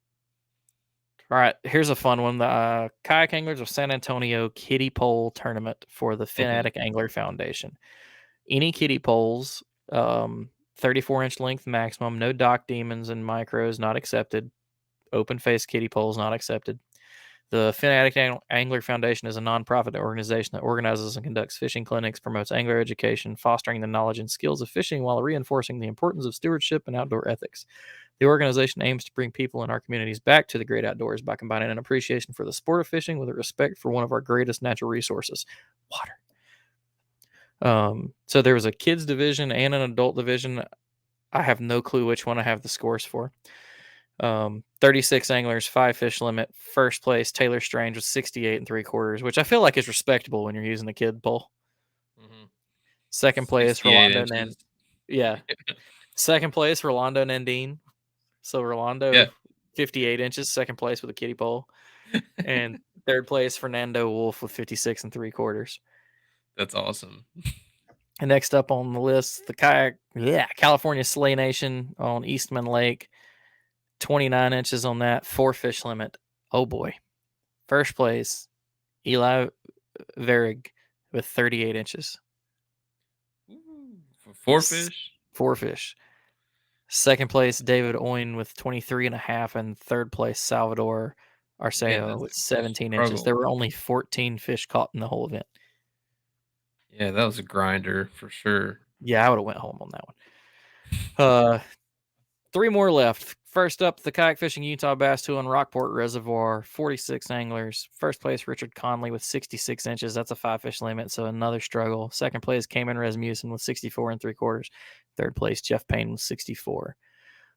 All right, here's a fun one. The Kayak Anglers of San Antonio Kiddie Pole Tournament for the Fanatic Angler Foundation. Any kiddie poles, 34-inch length maximum, no dock demons and micros not accepted. Open face kiddie poles not accepted. The Fanatic Angler Foundation is a nonprofit organization that organizes and conducts fishing clinics, promotes angler education, fostering the knowledge and skills of fishing while reinforcing the importance of stewardship and outdoor ethics. The organization aims to bring people in our communities back to the great outdoors by combining an appreciation for the sport of fishing with a respect for one of our greatest natural resources, water. So there was a kids division and an adult division. I have no clue which one I have the scores for. 36 anglers, 5 fish limit. First place, Taylor Strange with 68 3/4, which I feel like is respectable when you're using a kid pole. Second place, Rolando Second place, Rolando Nandine. So Rolando, 58 inches, second place with a kiddie pole. And third place, Fernando Wolf with 56 3/4. That's awesome. And next up on the list, the California Slay Nation on Eastman Lake. 29 inches on that, 4 fish limit. Oh boy. First place, Eli Verig with 38 inches. For 4 fish? 4 fish. Second place, David Owen with 23.5, and third place, Salvador Arceo with 17 inches. There were only 14 fish caught in the whole event. Yeah, that was a grinder for sure. Yeah, I would have went home on that one. 3 more left. First up, the Kayak Fishing Utah Bass Tour on Rockport Reservoir, 46 anglers. First place, Richard Conley with 66 inches. That's a 5 fish limit, so another struggle. Second place, Cayman Rasmussen with 64 3/4. Third place, Jeff Payne with 64.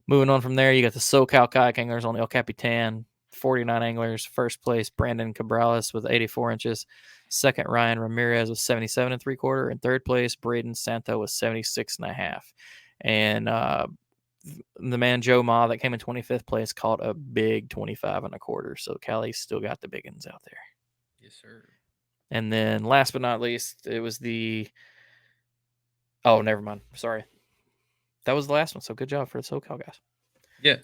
Moving on from there, you got the SoCal Kayak Anglers on El Capitan, 49 anglers. First place, Brandon Cabrales with 84 inches. Second, Ryan Ramirez with 77 3/4. And third place, Braden Santo with 76.5. And the man Joe Ma that came in 25th place caught a big 25 1/4. So Cali's still got the big ones out there. Yes, sir. And then last but not least, it was oh, never mind. Sorry. That was the last one. So good job for the SoCal guys. Yeah.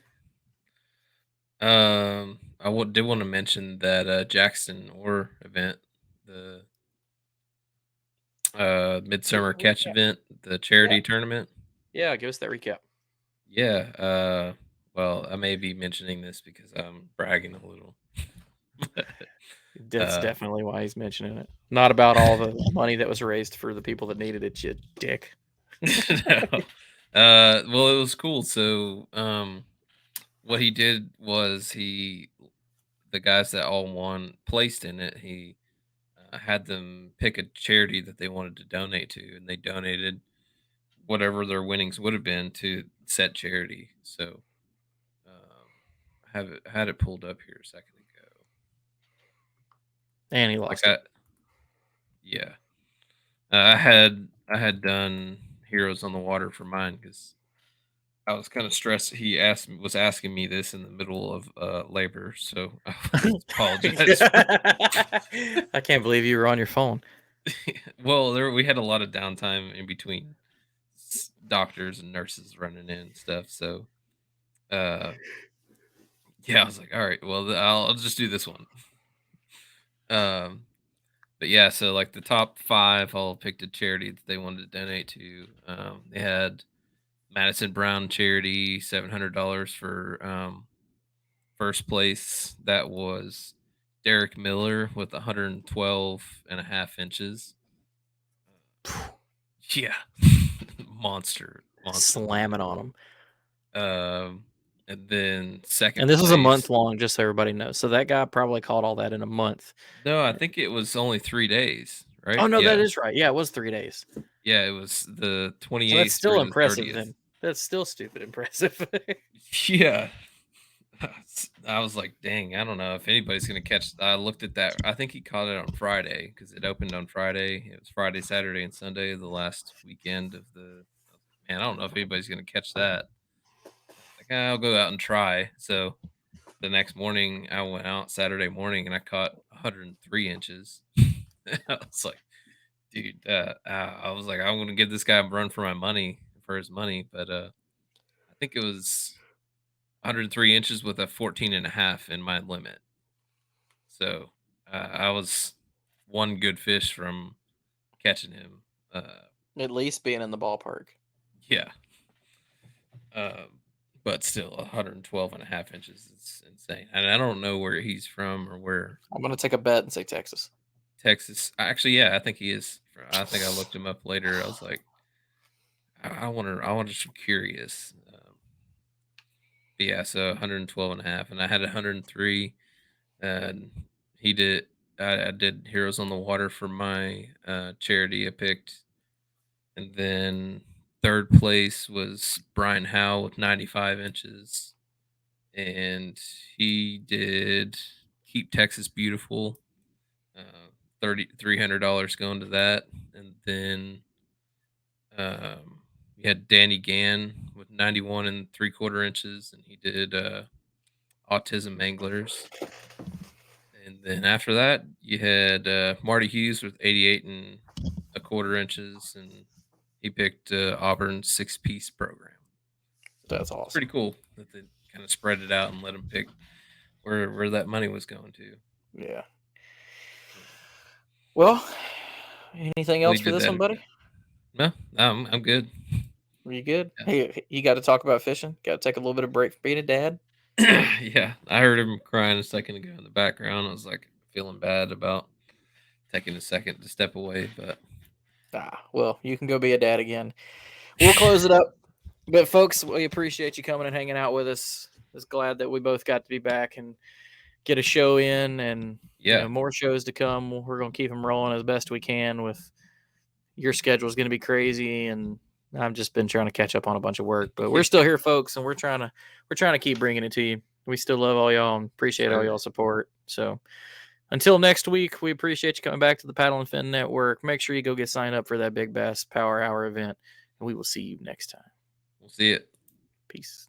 did want to mention that Jackson Orr event, the Midsummer Catch event, the charity tournament. Yeah, give us that recap. Yeah. Well, I may be mentioning this because I'm bragging a little. That's definitely why he's mentioning it. Not about all the money that was raised for the people that needed it, you dick. No. Well, it was cool. So, what he did was the guys that all won placed in it. He had them pick a charity that they wanted to donate to, and they donated whatever their winnings would have been to said charity. So, had it pulled up here a second ago. And he lost it. Yeah. I had done Heroes on the Water for mine because I was kind of stressed. He was asking me this in the middle of labor, so I apologize. I can't believe you were on your phone. Well, we had a lot of downtime in between doctors and nurses running in and stuff. So, yeah, I was like, all right, well, I'll just do this one. But yeah, so like the top 5 all picked a charity that they wanted to donate to. They had Madison Brown charity, $700 for first place. That was Derek Miller with 112.5 inches. Yeah. monster Slamming on him. And then second And this was a place- month long, just so everybody knows. So that guy probably caught all that in a month. No, I think it was only 3 days, right? Oh no, Yeah. that is right. Yeah, it was 3 days. Yeah, it was the 28th. So that's still through the impressive 30th. then. That's still stupid impressive. Yeah. I was like, dang, I don't know if anybody's going to catch. I looked at that. I think he caught it on Friday because it opened on Friday. It was Friday, Saturday, and Sunday, the last weekend of the. Man, I don't know if anybody's going to catch that. Like, I'll go out and try. So the next morning, I went out Saturday morning and I caught 103 inches. I was like, dude, I was like, I'm going to give this guy a run for his money. But I think it was 103 inches with a 14.5 in my limit. So I was one good fish from catching him. At least being in the ballpark. Yeah. But still 112.5 inches is insane. And I don't know where he's from or where. I'm going to take a bet and say Texas. Texas. Actually, yeah, I think he is. I think I looked him up later. I was like, I wanted some curious. But yeah, so 112.5, and I had 103, and I did Heroes on the Water for my charity I picked, and then third place was Brian Howe with 95 inches, and he did Keep Texas Beautiful, $300 going to that, and then we had Danny Gann with 91 3/4 inches, and he did Autism Anglers. And then after that, you had Marty Hughes with 88 1/4 inches, and he picked Auburn's 6-piece program. So that's awesome. Pretty cool that they kind of spread it out and let him pick where that money was going to. Yeah. Well, anything else for this one, buddy? No, I'm good. Are you good? Yeah. Hey, you got to talk about fishing? Got to take a little bit of break from being a dad? Yeah, I heard him crying a second ago in the background. I was like feeling bad about taking a second to step away, but well, you can go be a dad again. We'll close it up. But folks, we appreciate you coming and hanging out with us. Just glad that we both got to be back and get a show in, and more shows to come. We're going to keep them rolling as best we can. With your schedule is going to be crazy, and I've just been trying to catch up on a bunch of work, but we're still here, folks, and we're trying to keep bringing it to you. We still love all y'all and appreciate all y'all support. So until next week, we appreciate you coming back to the Paddle and Fin Network. Make sure you go get signed up for that Big Bass Power Hour event, and we will see you next time. We'll see it. Peace.